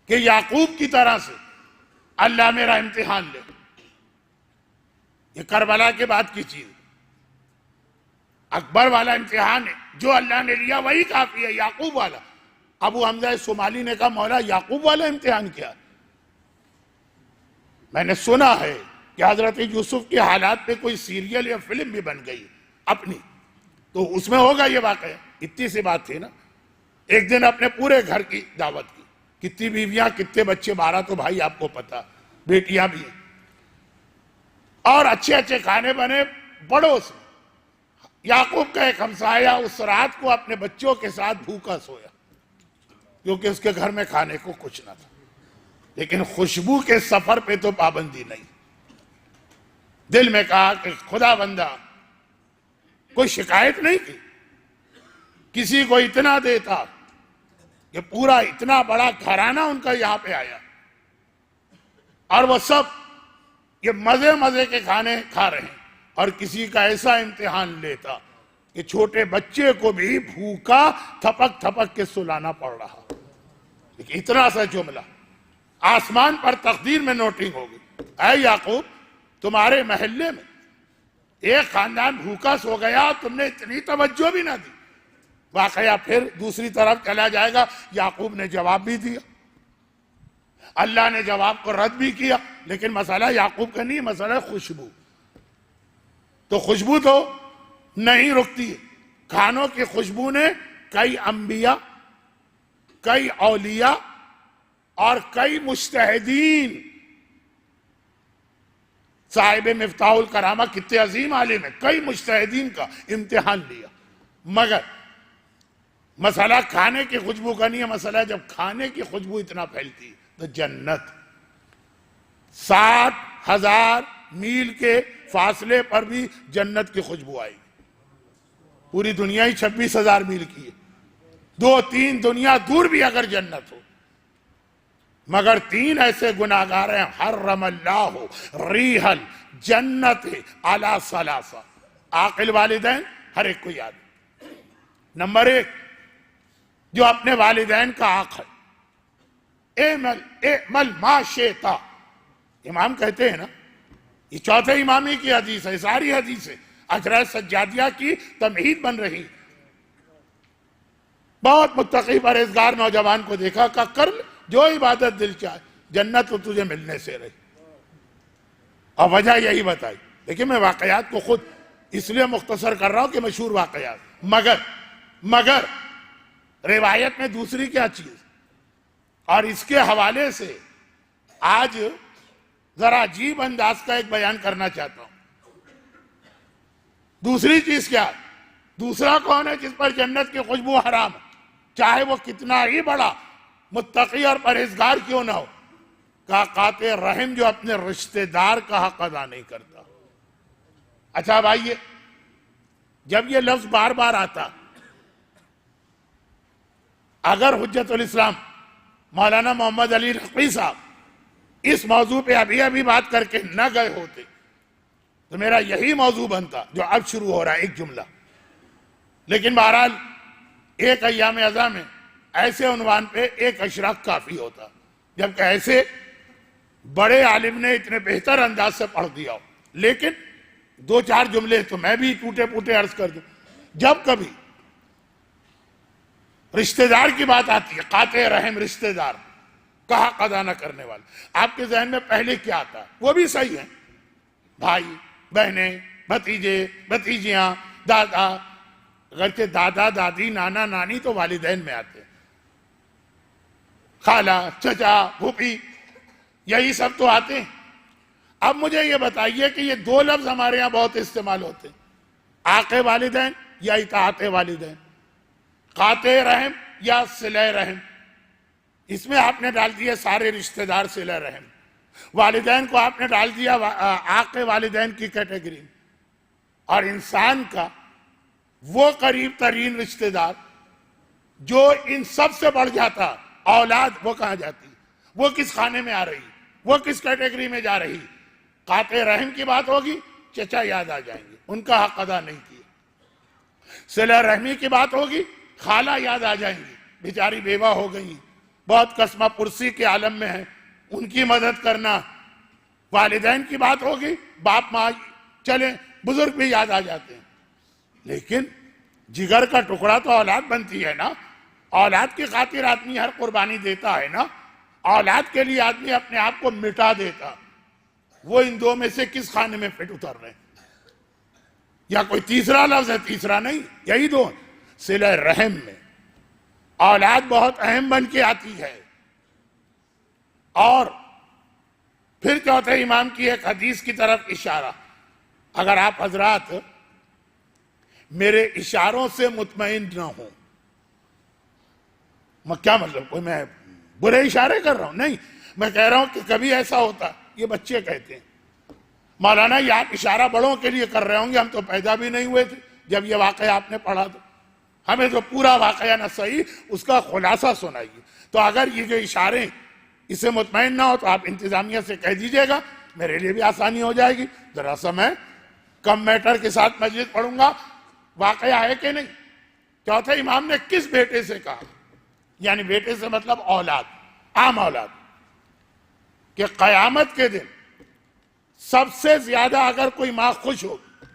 کہ یعقوب کی طرح سے اللہ میرا امتحان لے. یہ کربلا کے بعد کی چیز، اکبر والا امتحان ہے، جو اللہ نے لیا وہی کافی ہے. یعقوب والا، ابو حمزہ صومالی نے کہا مولا یعقوب والا امتحان کیا؟ میں نے سنا ہے کہ حضرت یوسف کے حالات پہ کوئی سیریل یا فلم بھی بن گئی اپنی، تو اس میں ہوگا یہ واقعہ. اتنی سی بات تھی نا. ایک دن اپنے پورے گھر کی دعوت کی، کتنی بیویاں کتنے بچے، 12 تو بھائی آپ کو پتا، بیٹیاں بھی ہیں، اور اچھے اچھے کھانے بنے بڑوں سے. یعقوب کا ایک ہمسایہ اس رات کو اپنے بچوں کے ساتھ بھوکا سویا، کیونکہ اس کے گھر میں کھانے کو کچھ نہ تھا. لیکن خوشبو کے سفر پہ تو پابندی نہیں. دل میں کہا کہ خدا بندہ، کوئی شکایت نہیں کی، کسی کو اتنا دیتا کہ پورا اتنا بڑا گھرانہ ان کا یہاں پہ آیا، اور وہ سب یہ مزے مزے کے کھانے کھا رہے ہیں، اور کسی کا ایسا امتحان لیتا کہ چھوٹے بچے کو بھی بھوکا تھپک تھپک کے سلانا پڑ رہا. لیکن اتنا سا جملہ آسمان پر تقدیر میں نوٹنگ ہوگی. اے یعقوب، تمہارے محلے میں ایک خاندان بھوکا سو گیا، تم نے اتنی توجہ بھی نہ دی. واقعہ پھر دوسری طرف چلا جائے گا. یعقوب نے جواب بھی دیا، اللہ نے جواب کو رد بھی کیا، لیکن مسئلہ یعقوب کا نہیں، مسئلہ خوشبو. تو خوشبو تو نہیں رکتی ہے. کھانوں کی خوشبو نے کئی انبیاء، کئی اولیاء اور کئی مجتہدین، صاحب مفتاح الکرامہ کتنے عظیم عالم ہیں، کئی مجتہدین کا امتحان لیا. مگر مسئلہ کھانے کی خوشبو کا نہیں ہے. مسئلہ جب کھانے کی خوشبو اتنا پھیلتی ہے تو جنت 60,000 میل کے فاصلے پر بھی جنت کی خوشبو آئی. پوری دنیا ہی 26,000 میل کی ہے، 2-3 دنیا دور بھی اگر جنت ہو. مگر 3 ایسے گناہگار ہیں حرم اللہ ریح الجنت علی ثلاثہ. عاقل والدین ہر ایک کو یاد ہے. نمبر 1، جو اپنے والدین کا حق ہے، اعمل ما شئت. امام کہتے ہیں نا، یہ چوتھے امامی کی حدیث ہے، ساری حدیث ہے، اجرا سجادیہ کی تمہید بن رہی. بہت متقی پرہیزگار نوجوان کو دیکھا کہ کر جو عبادت دل چاہے، جنت تو تجھے ملنے سے رہی. اور وجہ یہی بتائی. لیکن میں واقعات کو خود اس لیے مختصر کر رہا ہوں کہ مشہور واقعات، مگر روایت میں دوسری کیا چیز، اور اس کے حوالے سے آج ذرا عجیب انداز کا ایک بیان کرنا چاہتا ہوں. دوسری چیز کیا؟ دوسرا کون ہے جس پر جنت کی خوشبو حرام ہے، چاہے وہ کتنا ہی بڑا متقی اور پرہیزگار کیوں نہ ہو؟ کہا قاطع رحم، جو اپنے رشتہ دار کا حق ادا نہیں کرتا. اچھا بھائی، جب یہ لفظ بار بار آتا، اگر حجت الاسلام مولانا محمد علی نقوی صاحب اس موضوع پہ ابھی بات کر کے نہ گئے ہوتے تو میرا یہی موضوع بنتا جو اب شروع ہو رہا ہے، ایک جملہ. لیکن بہرحال ایک ایام ازاں میں ایسے عنوان پہ ایک اشراق کافی ہوتا، جبکہ ایسے بڑے عالم نے اتنے بہتر انداز سے پڑھ دیا ہو. لیکن 2-4 جملے تو میں بھی ٹوٹے پوٹے عرض کر دوں. جب کبھی رشتہ دار کی بات آتی ہے، قاطع رحم رشتہ دار کا حق ادا نہ کرنے والے، آپ کے ذہن میں پہلے کیا آتا ہے؟ وہ بھی صحیح ہے، بھائی بہنیں بھتیجے بھتیجیاں، دادا، اگرچہ دادا دادی نانا نانی تو والدین میں آتے ہیں، خالہ چچا پھوپھی یہی سب تو آتے ہیں۔ اب مجھے یہ بتائیے کہ یہ دو لفظ ہمارے ہاں بہت استعمال ہوتے ہیں، آقِ والدین یا اطاعت والدین، قاطع رحم یا صلہ رحم۔ اس میں آپ نے ڈال دیا سارے رشتہ دار صلہ رحم، والدین کو آپ نے ڈال دیا آقِ والدین کی کیٹیگری، اور انسان کا وہ قریب ترین رشتہ دار جو ان سب سے بڑھ جاتا، اولاد، وہ کہاں جاتی، وہ کس خانے میں آ رہی، وہ کس کیٹیگری میں جا رہی؟ قاطع رحم کی بات ہوگی، چچا یاد آ جائیں گے، ان کا حق ادا نہیں کیا۔ صلہ رحمی کی بات ہوگی، خالہ یاد آ جائیں گی، بیچاری بیوہ ہو گئی، بہت قسمہ پرسی کے عالم میں ہیں، ان کی مدد کرنا۔ والدین کی بات ہوگی، باپ ماں چلیں، بزرگ بھی یاد آ جاتے ہیں۔ لیکن جگر کا ٹکڑا تو اولاد بنتی ہے نا، اولاد کی خاطر آدمی ہر قربانی دیتا ہے نا، اولاد کے لیے آدمی اپنے آپ کو مٹا دیتا۔ وہ ان دو میں سے کس خانے میں فٹ اتر رہے ہیں؟ یا کوئی تیسرا لفظ ہے؟ تیسرا نہیں، یہی دو ہیں۔ صلہ رحم میں اولاد بہت اہم بن کے آتی ہے۔ اور پھر چوتھے امام کی ایک حدیث کی طرف اشارہ، اگر آپ حضرات میرے اشاروں سے مطمئن نہ ہوں، کیا مطلب کوئی میں برے اشارے کر رہا ہوں؟ نہیں، میں کہہ رہا ہوں کہ کبھی ایسا ہوتا، یہ بچے کہتے ہیں مولانا یہ آپ اشارہ بڑوں کے لیے کر رہے ہوں گے، ہم تو پیدا بھی نہیں ہوئے تھے جب یہ واقعہ آپ نے پڑھا تھا، ہمیں تو پورا واقعہ نہ صحیح اس کا خلاصہ سنائیے۔ تو اگر یہ جو اشارے اس سے مطمئن نہ ہو تو آپ انتظامیہ سے کہہ دیجئے گا، میرے لیے بھی آسانی ہو جائے گی، ذرا سا میں کم میٹر کے ساتھ مجلس پڑھوں گا، واقعہ ہے کہ نہیں۔ چوتھے امام نے کس بیٹے سے کہا، یعنی بیٹے سے مطلب اولاد، عام اولاد، کہ قیامت کے دن سب سے زیادہ اگر کوئی ماں خوش ہوگی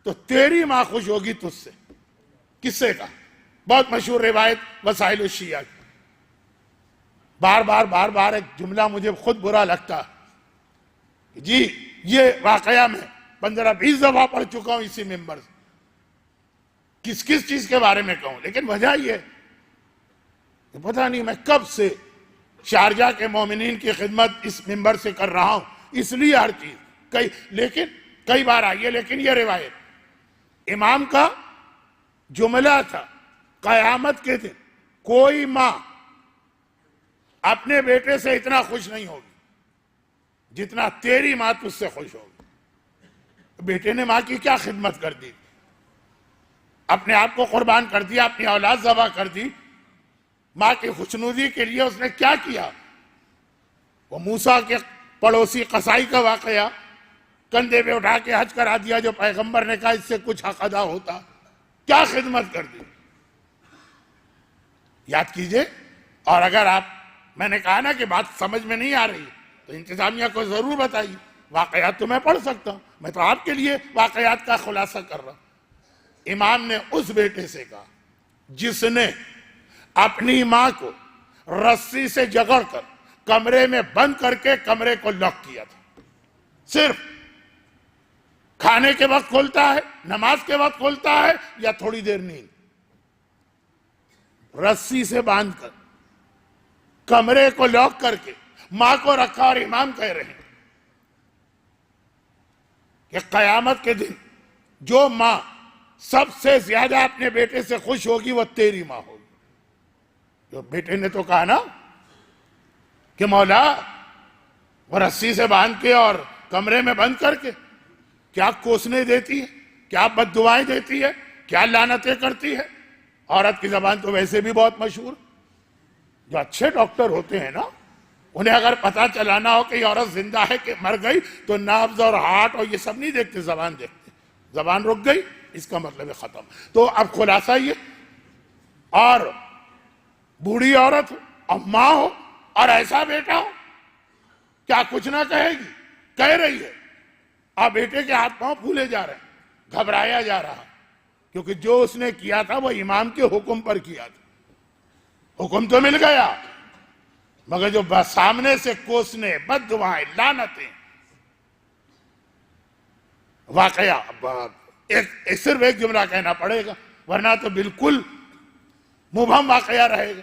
تو تیری ماں خوش ہوگی تجھ سے۔ کس سے کہا؟ بہت مشہور روایت وسائل الشیعہ کی، بار بار ایک جملہ مجھے خود برا لگتا ہے، جی یہ واقعہ میں 15-20 دفعہ پڑھ چکا ہوں اسی ممبر سے، کس چیز کے بارے میں کہوں، لیکن وجہ یہ پتہ نہیں میں کب سے شارجہ کے مومنین کی خدمت اس ممبر سے کر رہا ہوں، اس لیے ہر چیز لیکن کئی بار آئی ہے، لیکن یہ روایت امام کا جملہ تھا، قیامت کے دن کوئی ماں اپنے بیٹے سے اتنا خوش نہیں ہوگی جتنا تیری ماں تجھ سے خوش ہوگی۔ بیٹے نے ماں کی کیا خدمت کر دی، اپنے آپ کو قربان کر دیا، اپنی اولاد ذبح کر دی، ماں کی خوشنودی کے لیے اس نے کیا کیا؟ وہ موسیٰ کے پڑوسی قصائی کا واقعہ کندھے پہ اٹھا کے حج کرا دیا، جو پیغمبر نے کہا اس سے کچھ حق ادا ہوتا، کیا خدمت کر دی، یاد کیجئے۔ اور اگر آپ، میں نے کہا نا کہ بات سمجھ میں نہیں آ رہی تو انتظامیہ کو ضرور بتائیے، واقعات تو میں پڑھ سکتا ہوں، میں تو آپ کے لیے واقعات کا خلاصہ کر رہا ہوں۔ امام نے اس بیٹے سے کہا جس نے اپنی ماں کو رسی سے جگڑ کر کمرے میں بند کر کے کمرے کو لاک کیا تھا، صرف کھانے کے وقت کھولتا ہے، نماز کے وقت کھولتا ہے یا تھوڑی دیر نیند، رسی سے باندھ کر کمرے کو لاک کر کے ماں کو رکھا، اور امام کہہ رہے ہیں کہ قیامت کے دن جو ماں سب سے زیادہ اپنے بیٹے سے خوش ہوگی وہ تیری ماں ہوگی۔ جو بیٹے نے تو کہا نا کہ مولا وہ رسی سے باندھ کے اور کمرے میں بند کر کے کیا کوسنے دیتی ہے، کیا بد دعائیں دیتی ہے، کیا لعنتیں کرتی ہے۔ عورت کی زبان تو ویسے بھی بہت مشہور، جو اچھے ڈاکٹر ہوتے ہیں نا انہیں اگر پتہ چلانا ہو کہ یہ عورت زندہ ہے کہ مر گئی تو نبض اور ہارٹ اور یہ سب نہیں دیکھتے، زبان دیکھتے، زبان رک گئی اس کا مطلب ہے ختم۔ تو اب خلاصہ یہ، اور بوڑھی عورت ہو اور ماں ہو اور ایسا بیٹا ہو، کیا کچھ نہ کہے گی؟ کہہ رہی ہے، اور بیٹے کے ہاتھ پاؤں پھولے جا رہے ہیں، گھبرایا جا رہا، کیونکہ جو اس نے کیا تھا وہ امام کے حکم پر کیا تھا، حکم تو مل گیا مگر جو سامنے سے کوسنے، بد دعائیں، لعنتیں، واقعہ صرف ایک جملہ کہنا پڑے گا ورنہ تو بالکل مبہم واقعہ رہے گا.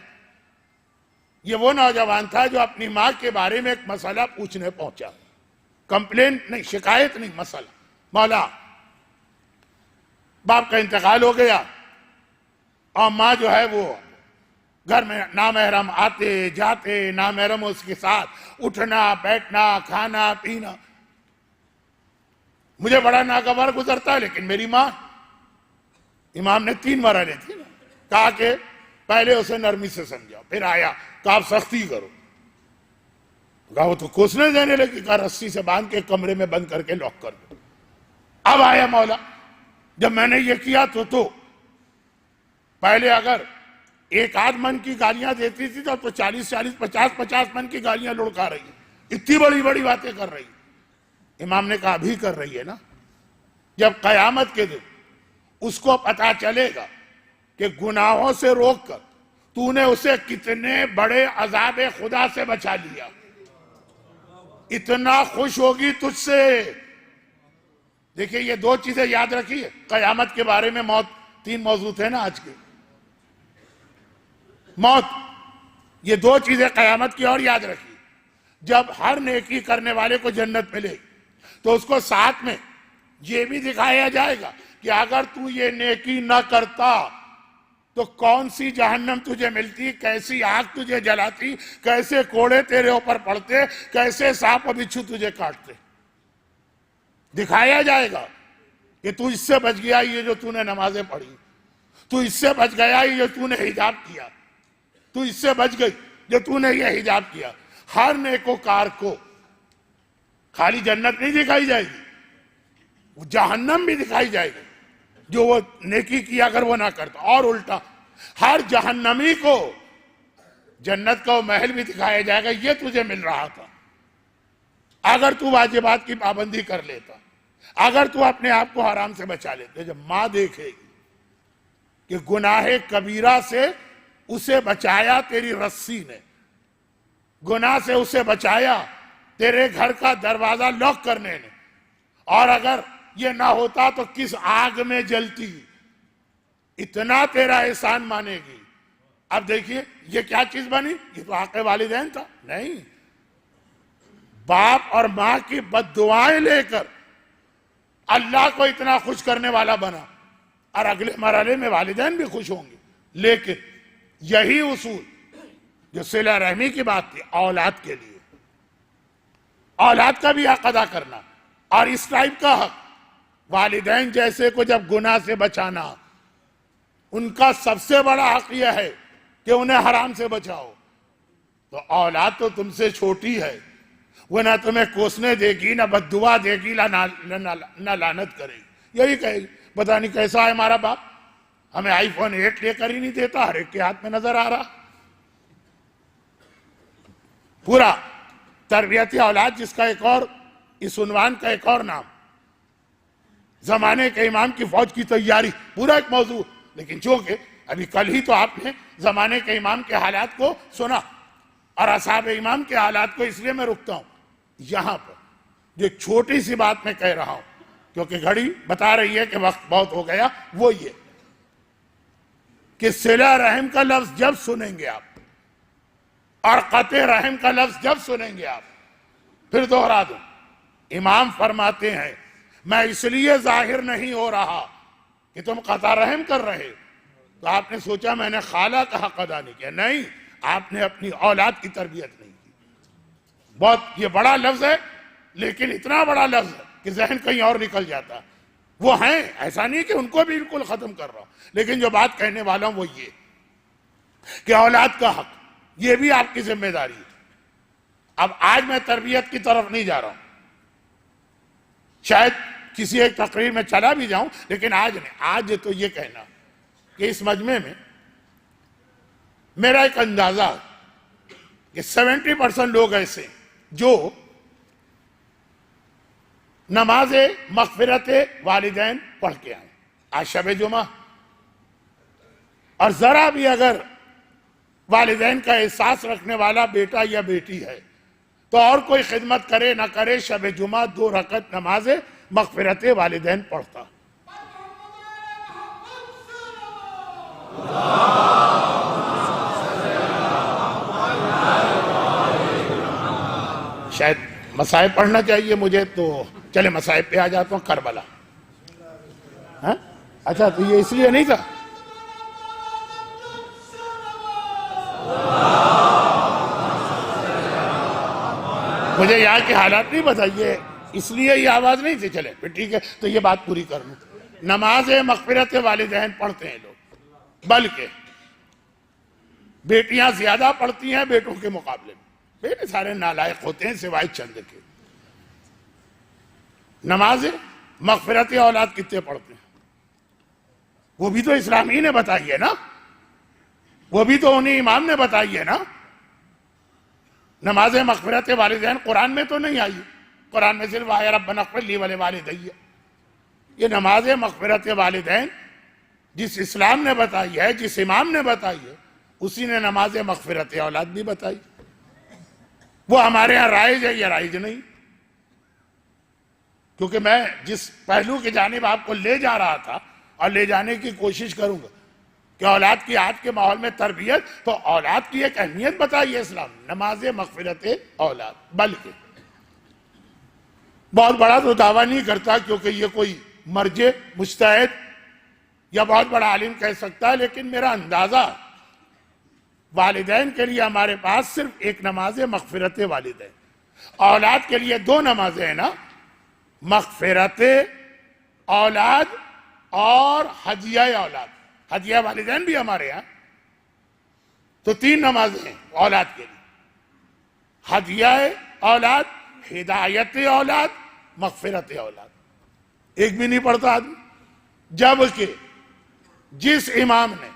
یہ وہ نوجوان تھا جو اپنی ماں کے بارے میں ایک مسئلہ پوچھنے پہنچا, کمپلینٹ نہیں, شکایت نہیں, مسئلہ. مولا باپ کا انتقال ہو گیا اور ماں جو ہے وہ گھر میں نامحرم آتے جاتے, نامحرم اس کے ساتھ اٹھنا بیٹھنا کھانا پینا, مجھے بڑا ناگوار گزرتا ہے لیکن میری ماں. امام نے 3 مرحلے تھے نا, کہا کہ پہلے اسے نرمی سے سمجھاؤ, پھر آیا کہا آپ سختی کرو, کہا وہ تو کوسنے دینے لگی, کہا رسی سے باندھ کے کمرے میں بند کر کے لاک کر دو. اب آیا مولا, جب میں نے یہ کیا تو پہلے اگر 1 آدھ من کی گالیاں دیتی تھی تو 40 50 من کی گالیاں لڑکا رہی ہے, اتنی بڑی بڑی باتیں کر رہی. امام نے کہا ابھی کر رہی ہے نا, جب قیامت کے دن اس کو پتا چلے گا کہ گناہوں سے روک کر تو نے اسے کتنے بڑے عذاب خدا سے بچا لیا, اتنا خوش ہوگی تجھ سے. دیکھیں یہ 2 چیزیں یاد رکھیے قیامت کے بارے میں. موت 3 موضوع تھے نا آج کے, موت, یہ 2 چیزیں قیامت کی اور یاد رکھیے. جب ہر نیکی کرنے والے کو جنت ملے تو اس کو ساتھ میں یہ بھی دکھایا جائے گا کہ اگر تو یہ نیکی نہ کرتا تو کون سی جہنم تجھے ملتی, کیسی آگ تجھے جلاتی, کیسے کوڑے تیرے اوپر پڑتے, کیسے سانپ و بچھو تجھے کاٹتے. دکھایا جائے گا کہ تو اس سے بچ گیا یہ جو تو نے نمازیں پڑھی, تو اس سے بچ گیا یہ جو تو نے حجاب کیا, تو اس سے بچ گئی جو تو نے یہ حجاب کیا. ہر نیکوکار کو خالی جنت نہیں دکھائی جائے گی, جہنم بھی دکھائی جائے گی جو وہ نیکی کیا اگر وہ نہ کرتا. اور الٹا ہر جہنمی کو جنت کا وہ محل بھی دکھایا جائے گا, یہ تجھے مل رہا تھا اگر تو واجبات کی پابندی کر لیتا, اگر تو اپنے آپ کو حرام سے بچا لیتے. جب ماں دیکھے گی کہ گناہ کبیرہ سے اسے بچایا تیری رسی نے, گناہ سے اسے بچایا تیرے گھر کا دروازہ لاک کرنے نے, اور اگر یہ نہ ہوتا تو کس آگ میں جلتی, اتنا تیرا احسان مانے گی. اب دیکھیے یہ کیا چیز بنی, یہ تو حق والدین تھا نہیں, باپ اور ماں کی بد دعائیں لے کر اللہ کو اتنا خوش کرنے والا بنا. اور اگلے مرحلے میں والدین بھی خوش ہوں گے. لیکن یہی اصول جو صلہ رحمی کی بات تھی اولاد کے لیے, اولاد کا بھی حق ادا کرنا, اور اس ٹائپ کا حق والدین جیسے کو جب گناہ سے بچانا, ان کا سب سے بڑا حق یہ ہے کہ انہیں حرام سے بچاؤ. تو اولاد تو تم سے چھوٹی ہے, وہ نہ تمہیں کوسنے دے گی, نہ بد دعا دے گی, نہ لعنت کرے گی. یہی کہے گی پتہ نہیں کیسا ہے ہمارا باپ, ہمیں آئی فون 8 لے کر ہی نہیں دیتا, ہر ایک کے ہاتھ میں نظر آ رہا. پورا تربیتی اولاد, جس کا ایک اور اس عنوان کا ایک اور نام زمانے کے امام کی فوج کی تیاری, پورا ایک موضوع. لیکن چونکہ ابھی کل ہی تو آپ نے زمانے کے امام کے حالات کو سنا اور اصحاب امام کے حالات کو, اس لیے میں رکتا ہوں یہاں پر جو ایک چھوٹی سی بات میں کہہ رہا ہوں کیونکہ گھڑی بتا رہی ہے کہ وقت بہت ہو گیا. وہ یہ کہ صلہ رحم کا لفظ جب سنیں گے آپ اور قطع رحم کا لفظ جب سنیں گے آپ, پھر دوہرا دوں, امام فرماتے ہیں میں اس لیے ظاہر نہیں ہو رہا کہ تم قطع رحم کر رہے تو آپ نے سوچا میں نے خالہ کا حق ادا نہیں کیا. نہیں, آپ نے اپنی اولاد کی تربیت نہیں کی. بہت یہ بڑا لفظ ہے, لیکن اتنا بڑا لفظ ہے کہ ذہن کہیں اور نکل جاتا. وہ ہیں, ایسا نہیں کہ ان کو بھی بالکل ختم کر رہا ہوں, لیکن جو بات کہنے والا ہوں وہ یہ کہ اولاد کا حق یہ بھی آپ کی ذمہ داری ہے. اب آج میں تربیت کی طرف نہیں جا رہا ہوں, شاید کسی ایک تقریر میں چلا بھی جاؤں, لیکن آج نہیں. آج تو یہ کہنا کہ اس مجمع میں میرا ایک اندازہ کہ 70% لوگ ایسے جو نماز مغفرت والدین پڑھ کے آئے آج شب جمعہ, اور ذرا بھی اگر والدین کا احساس رکھنے والا بیٹا یا بیٹی ہے تو اور کوئی خدمت کرے نہ کرے, شب جمعہ 2 رکعت نماز مغفرت والدین پڑھتا. شاید مصائب پڑھنا چاہیے مجھے، تو چلے مصائب پہ آ جاتا ہوں. کربلا. ہاں اچھا، تو یہ اس لیے نہیں تھا. مجھے یہاں کے حالات نہیں بتائیے، اس لیے یہ آواز نہیں تھی. چلے پھر ٹھیک ہے، تو یہ بات پوری کر لوں. نماز مغفرت والدین پڑھتے ہیں لوگ، بلکہ بیٹیاں زیادہ پڑھتی ہیں بیٹوں کے مقابلے میں. بیٹے سارے نالائق ہوتے ہیں سوائے چند کے. نماز مغفرت اولاد کتنے پڑھتے ہیں؟ وہ بھی تو اسلامی نے بتائی ہے نا، وہ بھی تو انہیں امام نے بتائی ہے نا. نماز مغفرت والدین قرآن میں تو نہیں آئی. قرآن میں صرف آیا ربنا اغفر لی ولوالدی. یہ نماز مغفرت والدین جس اسلام نے بتائی ہے، جس امام نے بتائی ہے، اسی نے نماز مغفرت اولاد بھی بتائی. وہ ہمارے ہاں رائج ہے یا رائج نہیں؟ کیونکہ میں جس پہلو کی جانب آپ کو لے جا رہا تھا اور لے جانے کی کوشش کروں گا کہ اولاد کی آج کے ماحول میں تربیت، تو اولاد کی ایک اہمیت بتائی ہے اسلام، نماز مغفرت اولاد. بلکہ بہت بڑا تو دعویٰ نہیں کرتا کیونکہ یہ کوئی مرجع مجتہد یا بہت بڑا عالم کہہ سکتا ہے، لیکن میرا اندازہ والدین کے لیے ہمارے پاس صرف ایک نماز مغفرت والدین. اولاد کے لیے دو نمازیں ہیں نا، مغفرت اولاد اور ہدیہ اولاد. ہدیہ والدین بھی ہمارے یہاں، تو تین نمازیں ہیں اولاد کے لیے: ہدیہ اولاد، ہدایت اولاد، مغفرت اولاد. ایک بھی نہیں پڑھتا آدمی. جبکہ جس امام نے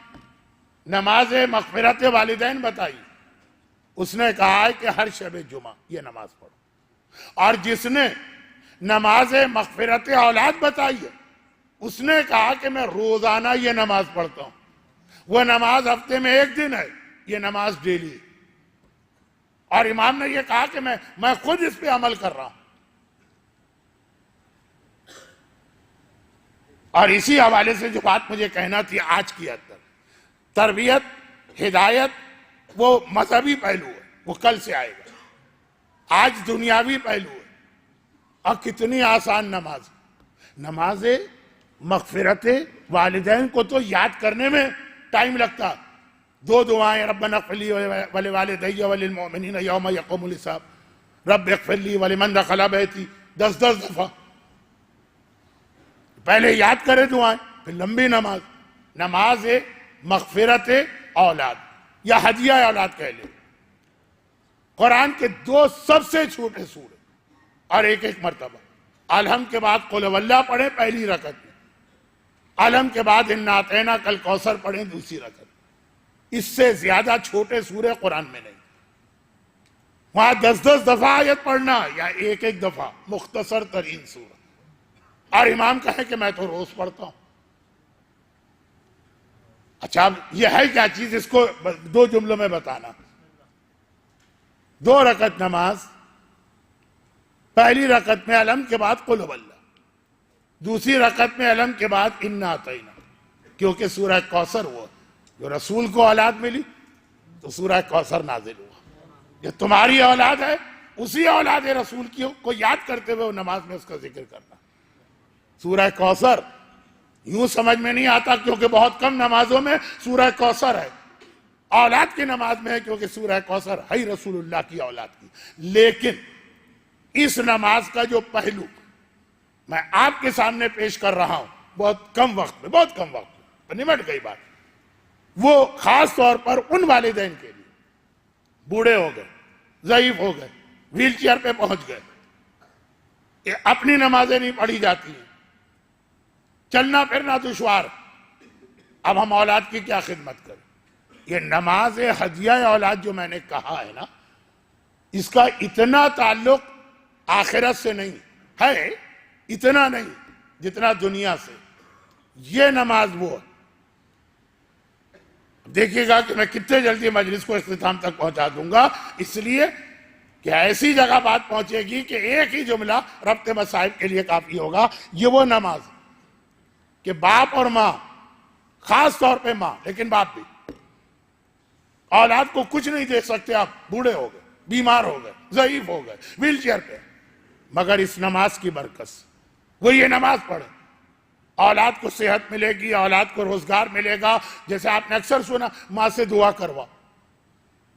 نماز مغفرت والدین بتائی، اس نے کہا ہے کہ ہر شب جمعہ یہ نماز پڑھو. اور جس نے نماز مغفرت اولاد بتائی ہے، اس نے کہا کہ میں روزانہ یہ نماز پڑھتا ہوں. وہ نماز ہفتے میں ایک دن ہے، یہ نماز ڈیلی ہے. اور امام نے یہ کہا کہ میں خود اس پہ عمل کر رہا ہوں. اور اسی حوالے سے جو بات مجھے کہنا تھی آج کی حد تک، تربیت، ہدایت وہ مذہبی پہلو ہے، وہ کل سے آئے گا. آج دنیاوی پہلو ہے. اور کتنی آسان نماز مغفرت والدین کو تو یاد کرنے میں ٹائم لگتا. دو دعائیں: ربنا اغفر لی ولوالدی وللمؤمنین یوم یقوم الحساب، رب اغفر لی ولمن دخل بیتی، 10 دفعہ. پہلے یاد کرے دعائیں، پھر لمبی نماز مغفرت اولاد یا ہدیہ اولاد کہہ لیں. قرآن کے دو سب سے چھوٹے سورے، اور ایک مرتبہ الحمد کے بعد قل واللہ پڑھیں پہلی رکعت میں، الحمد کے بعد انا اعطیناک الکوثر پڑھیں دوسری رکعت. اس سے زیادہ چھوٹے سورے قرآن میں نہیں. وہاں 10 دفعہ آیت پڑھنا یا ایک دفعہ مختصر ترین سورہ. اور امام کہے کہ میں تو روز پڑھتا ہوں. اچھا، یہ ہے کیا چیز؟ اس کو 2 جملوں میں بتانا. 2 رکعت نماز، پہلی رکعت میں الحمد کے بعد قل واللہ، دوسری رکعت میں الحمد کے بعد انا اعطیناک. کیونکہ سورہ کوثر ہوا جو رسول کو اولاد ملی، تو سورہ کوثر نازل ہوا. یہ تمہاری اولاد ہے، اسی اولاد رسول کی کو یاد کرتے ہوئے نماز میں اس کا ذکر کرنا. سورہ کوثر یوں سمجھ میں نہیں آتا کیونکہ بہت کم نمازوں میں سورہ کوثر ہے. اولاد کی نماز میں ہے کیونکہ سورہ کوثر ہے رسول اللہ کی اولاد کی. لیکن اس نماز کا جو پہلو میں آپ کے سامنے پیش کر رہا ہوں، بہت کم وقت میں نمٹ گئی بات، وہ خاص طور پر ان والدین کے لیے بوڑھے ہو گئے، ضعیف ہو گئے، ویل چیئر پہ پہنچ گئے، اپنی نمازیں نہیں پڑھی جاتی ہیں، چلنا پھرنا دشوار، اب ہم اولاد کی کیا خدمت کریں؟ یہ نماز ہدیہ اولاد جو میں نے کہا ہے نا، اس کا اتنا تعلق آخرت سے نہیں ہے، اتنا نہیں جتنا دنیا سے. یہ نماز وہ ہے. دیکھیے گا کہ میں کتنے جلدی مجلس کو اختتام تک پہنچا دوں گا، اس لیے کہ ایسی جگہ بات پہنچے گی کہ ایک ہی جملہ ربط مصائب کے لیے کافی ہوگا. یہ وہ نماز کہ باپ اور ماں، خاص طور پہ ماں لیکن باپ بھی، اولاد کو کچھ نہیں دے سکتے. آپ بوڑھے ہو گئے، بیمار ہو گئے، ضعیف ہو گئے، ویل چیئر پہ، مگر اس نماز کی برکت سے وہ یہ نماز پڑھے، اولاد کو صحت ملے گی، اولاد کو روزگار ملے گا. جیسے آپ نے اکثر سنا ماں سے دعا کروا،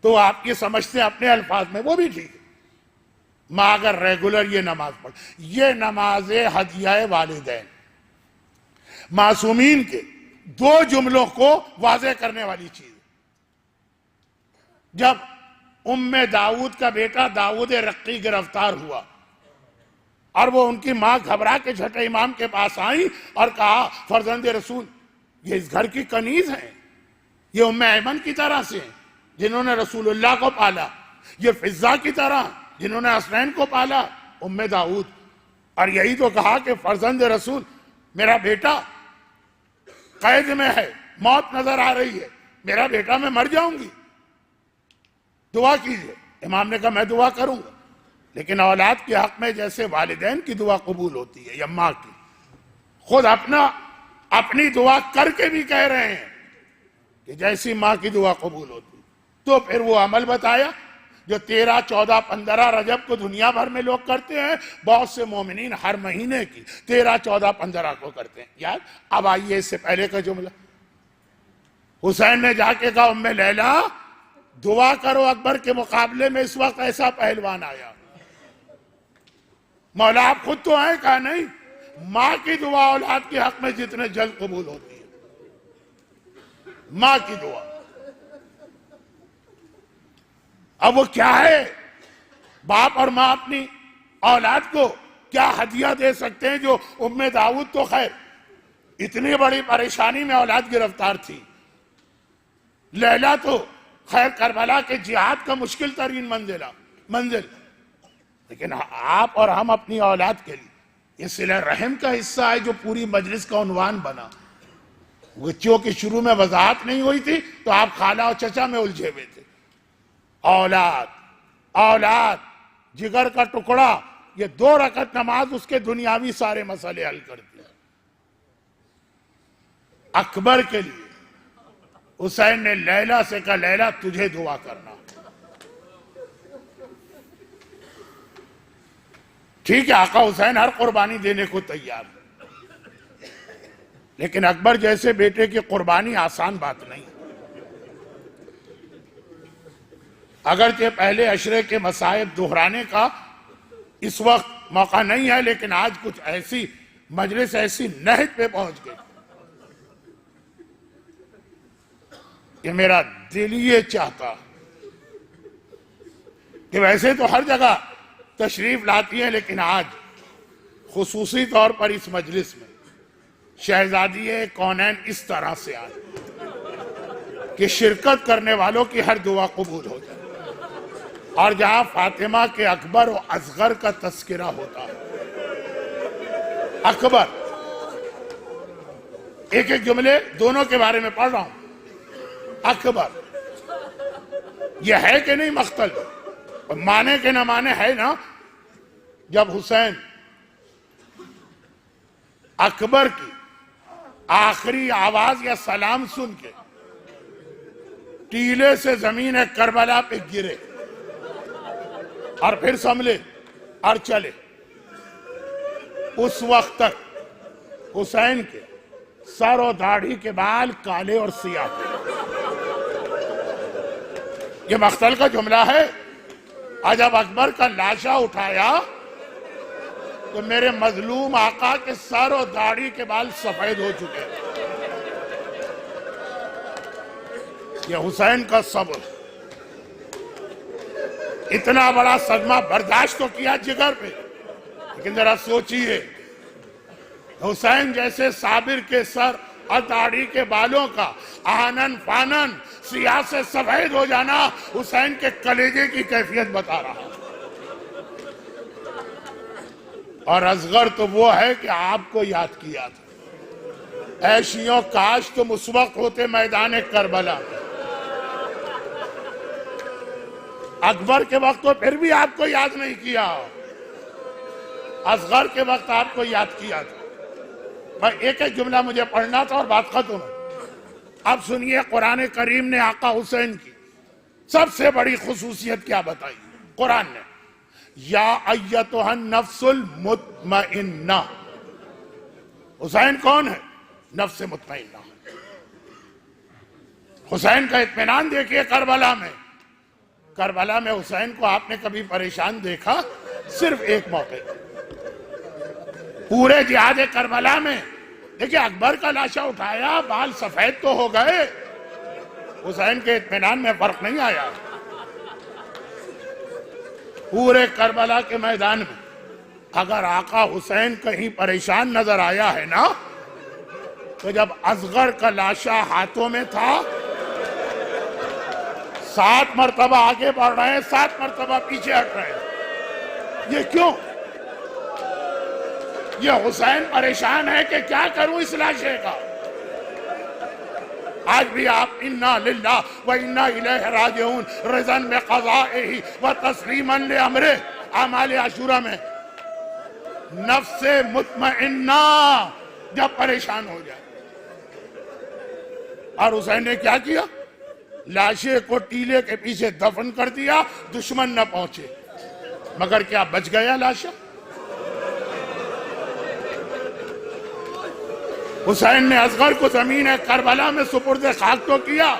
تو آپ یہ سمجھتے ہیں اپنے الفاظ میں، وہ بھی ٹھیک ہے. ماں اگر ریگولر یہ نماز پڑھ، یہ نماز ہدیہ والدین، معصومین کے دو جملوں کو واضح کرنے والی چیز. جب ام داؤد کا بیٹا داؤد رقی گرفتار ہوا اور وہ ان کی ماں گھبرا کے چھٹے امام کے پاس آئی اور کہا فرزند رسول یہ اس گھر کی کنیز ہیں، یہ ام ایمن کی طرح سے ہیں جنہوں نے رسول اللہ کو پالا، یہ فضہ کی طرح جنہوں نے حسنین کو پالا، ام داؤد. اور یہی تو کہا کہ فرزند رسول میرا بیٹا قید میں ہے، موت نظر آ رہی ہے، میرا بیٹا میں مر جاؤں گی، دعا کیجئے. امام نے کہا میں دعا کروں گا، لیکن اولاد کے حق میں جیسے والدین کی دعا قبول ہوتی ہے یا ماں کی، خود اپنی دعا کر کے بھی کہہ رہے ہیں کہ جیسی ماں کی دعا قبول ہوتی ہے. تو پھر وہ عمل بتایا جو 13، 14، 15 رجب کو دنیا بھر میں لوگ کرتے ہیں. بہت سے مومنین ہر مہینے کی 13، 14، 15 کو کرتے ہیں. یار اب آئیے اس سے پہلے کا جملہ. حسین نے جا کے کہا ام لیلا دعا کرو، اکبر کے مقابلے میں اس وقت ایسا پہلوان آیا. مولا آپ خود تو آئے، کہا نہیں، ماں کی دعا اولاد کے حق میں جتنے جلد قبول ہوتی ہے، ماں کی دعا. اب وہ کیا ہے؟ باپ اور ماں اپنی اولاد کو کیا ہدیہ دے سکتے ہیں جو ام داؤد تو خیر اتنی بڑی پریشانی میں اولاد گرفتار تھی، لیلا تو خیر کربلا کے جہاد کا مشکل ترین منزل، لیکن آپ اور ہم اپنی اولاد کے لیے یہ صلہ رحم کا حصہ ہے جو پوری مجلس کا عنوان بنا. بچوں کی شروع میں وضاحت نہیں ہوئی تھی تو آپ خالہ اور چچا میں الجھے ہوئے تھے. اولاد جگر کا ٹکڑا، یہ 2 رکعت نماز اس کے دنیاوی سارے مسئلے حل کرتی ہے. اکبر کے لیے حسین نے لیلا سے کہا لیلا تجھے دعا کرنا. ٹھیک ہے آقا حسین ہر قربانی دینے کو تیار، لیکن اکبر جیسے بیٹے کی قربانی آسان بات نہیں. اگرچہ پہلے عشرے کے مصائب دہرانے کا اس وقت موقع نہیں ہے، لیکن آج کچھ ایسی مجلس ایسی نہج پہ پہنچ گئی کہ میرا دل یہ چاہتا کہ ویسے تو ہر جگہ تشریف لاتی ہیں، لیکن آج خصوصی طور پر اس مجلس میں شہزادی کونین اس طرح سے آئے کہ شرکت کرنے والوں کی ہر دعا قبول ہو جائے. اور جہاں فاطمہ کے اکبر و اصغر کا تذکرہ ہوتا ہے، اکبر ایک جملے دونوں کے بارے میں پڑھ رہا ہوں. اکبر یہ ہے کہ نہیں مختلف، مانے کہ نہ مانے ہے نا. جب حسین اکبر کی آخری آواز یا سلام سن کے ٹیلے سے زمین کربلا پہ گرے اور پھر سنبھلے اور چلے، اس وقت تک حسین کے سر و داڑھی کے بال کالے اور سیاہ تھے. یہ مختل کا جملہ ہے. اور جب اکبر کا لاشا اٹھایا تو میرے مظلوم آقا کے سر و داڑھی کے بال سفید ہو چکے. یہ حسین کا صبر، اتنا بڑا صدمہ برداشت تو کیا جگر پہ، لیکن ذرا سوچئے حسین جیسے صابر کے سر اور داڑھی کے بالوں کا آنن فانن سیاہ سے سفید ہو جانا حسین کے کلیجے کی کیفیت بتا رہا. اور اصغر تو وہ ہے کہ آپ کو یاد کیا تھا. اے شیعوں کاش تم اس وقت ہوتے میدان کربلا. اکبر کے وقت تو پھر بھی آپ کو یاد نہیں کیا، اصغر کے وقت آپ کو یاد کیا تھا۔ میں ایک ایک جملہ مجھے پڑھنا تھا اور بات ختم ہے۔ اب سنیے قرآن کریم نے آقا حسین کی سب سے بڑی خصوصیت کیا بتائی۔ قرآن نے یا ایتھا النفس المطمئنہ، حسین کون ہے؟ نفس مطمئنہ۔ حسین کا اطمینان دیکھیے کربلا میں، کربلا میں حسین کو آپ نے کبھی پریشان دیکھا؟ صرف ایک موقع، پورے جہاد کربلا میں دیکھیے اکبر کا لاشا اٹھایا، بال سفید تو ہو گئے، حسین کے اطمینان میں فرق نہیں آیا۔ پورے کربلا کے میدان میں اگر آقا حسین کہیں پریشان نظر آیا ہے نا تو جب اصغر کا لاشا ہاتھوں میں تھا، 7 مرتبہ آگے بڑھ رہے ہیں، 7 مرتبہ پیچھے ہٹ رہے ہیں۔ یہ کیوں؟ یہ حسین پریشان ہے کہ کیا کروں اس لاشے کا۔ آج بھی آپ انا للہ و انا الیہ راجعون رضا بقضائہ و تسلیما لامرہ، اعمال عاشورہ میں نفس مطمئنہ جب پریشان ہو جائے۔ اور حسین نے کیا کیا؟ لاشے کو ٹیلے کے پیچھے دفن کر دیا، دشمن نہ پہنچے۔ مگر کیا بچ گیا لاشا؟ حسین نے اصغر کو زمین کربلا میں سپرد خاک تو کیا،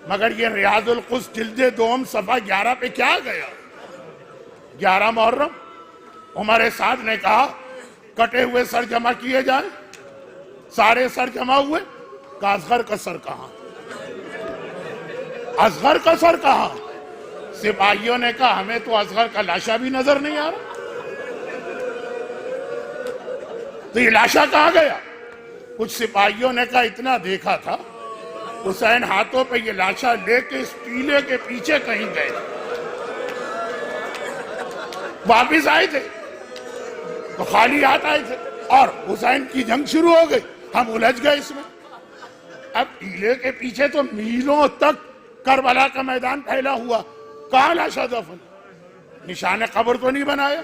مگر یہ ریاض القدس جلد 2 صفحہ 11 پہ کیا گیا؟ 11 محرم عمر سعد نے کہا کٹے ہوئے سر جمع کیے جائیں، سارے سر جمع ہوئے، کہا اصغر کا سر کہاں؟ اصغر کا سر کہاں؟ سپاہیوں نے کہا ہمیں تو اصغر کا لاشا بھی نظر نہیں آ رہا، تو یہ لاشا کہاں گیا؟ کچھ سپاہیوں نے کہا اتنا دیکھا تھا، حسین ہاتھوں پہ یہ لاشا لے کے اس ٹیلے کے پیچھے کہیں گئے، واپس آئے تھے تو خالی ہاتھ آئے تھے، اور حسین کی جنگ شروع ہو گئی، ہم الجھ گئے اس میں۔ اب ٹیلے کے پیچھے تو میلوں تک کربلا کا میدان پھیلا ہوا، کہاں لاشا دفن؟ نشان قبر تو نہیں بنایا۔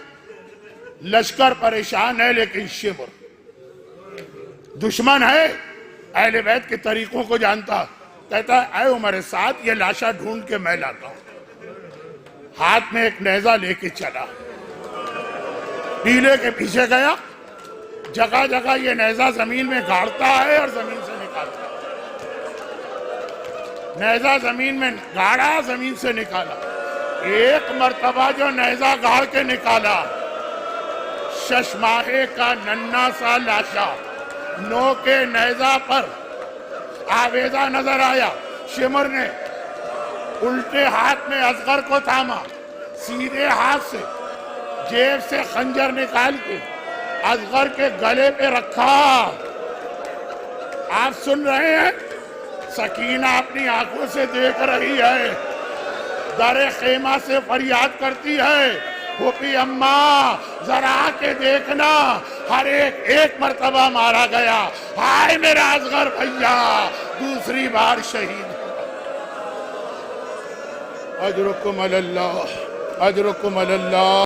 لشکر پریشان ہے لیکن شمر، دشمن ہے اہل بیت کے طریقوں کو جانتا، کہتا ہے اے عمر سعد یہ لاشا ڈھونڈ کے میں لاتا ہوں۔ ہاتھ میں ایک نیزہ لے کے چلا، ٹیلے کے پیچھے گیا، جگہ جگہ یہ نیزہ زمین میں گاڑتا ہے اور زمین سے نکالتا ہے۔ نیزہ زمین میں گاڑا، زمین سے نکالا، ایک مرتبہ جو نیزہ گاڑ کے نکالا، ششماہے کا ننھا سا لاشا نو کے نیزہ پر آویزہ نظر آیا۔ شمر نے الٹے ہاتھ میں اصغر کو تھاما، سیدھے ہاتھ سے جیب سے خنجر نکال کے اصغر کے گلے پہ رکھا۔ آپ سن رہے ہیں؟ سکینہ اپنی آنکھوں سے دیکھ رہی ہے، در خیمہ سے فریاد کرتی ہے پھوپھی اماں ذرا آ کے دیکھنا، ہر ایک مرتبہ مارا گیا، ہائے میرا اصغر بھیا دوسری بار شہید۔ اجرکم علی اللہ، اجرکم علی اللہ۔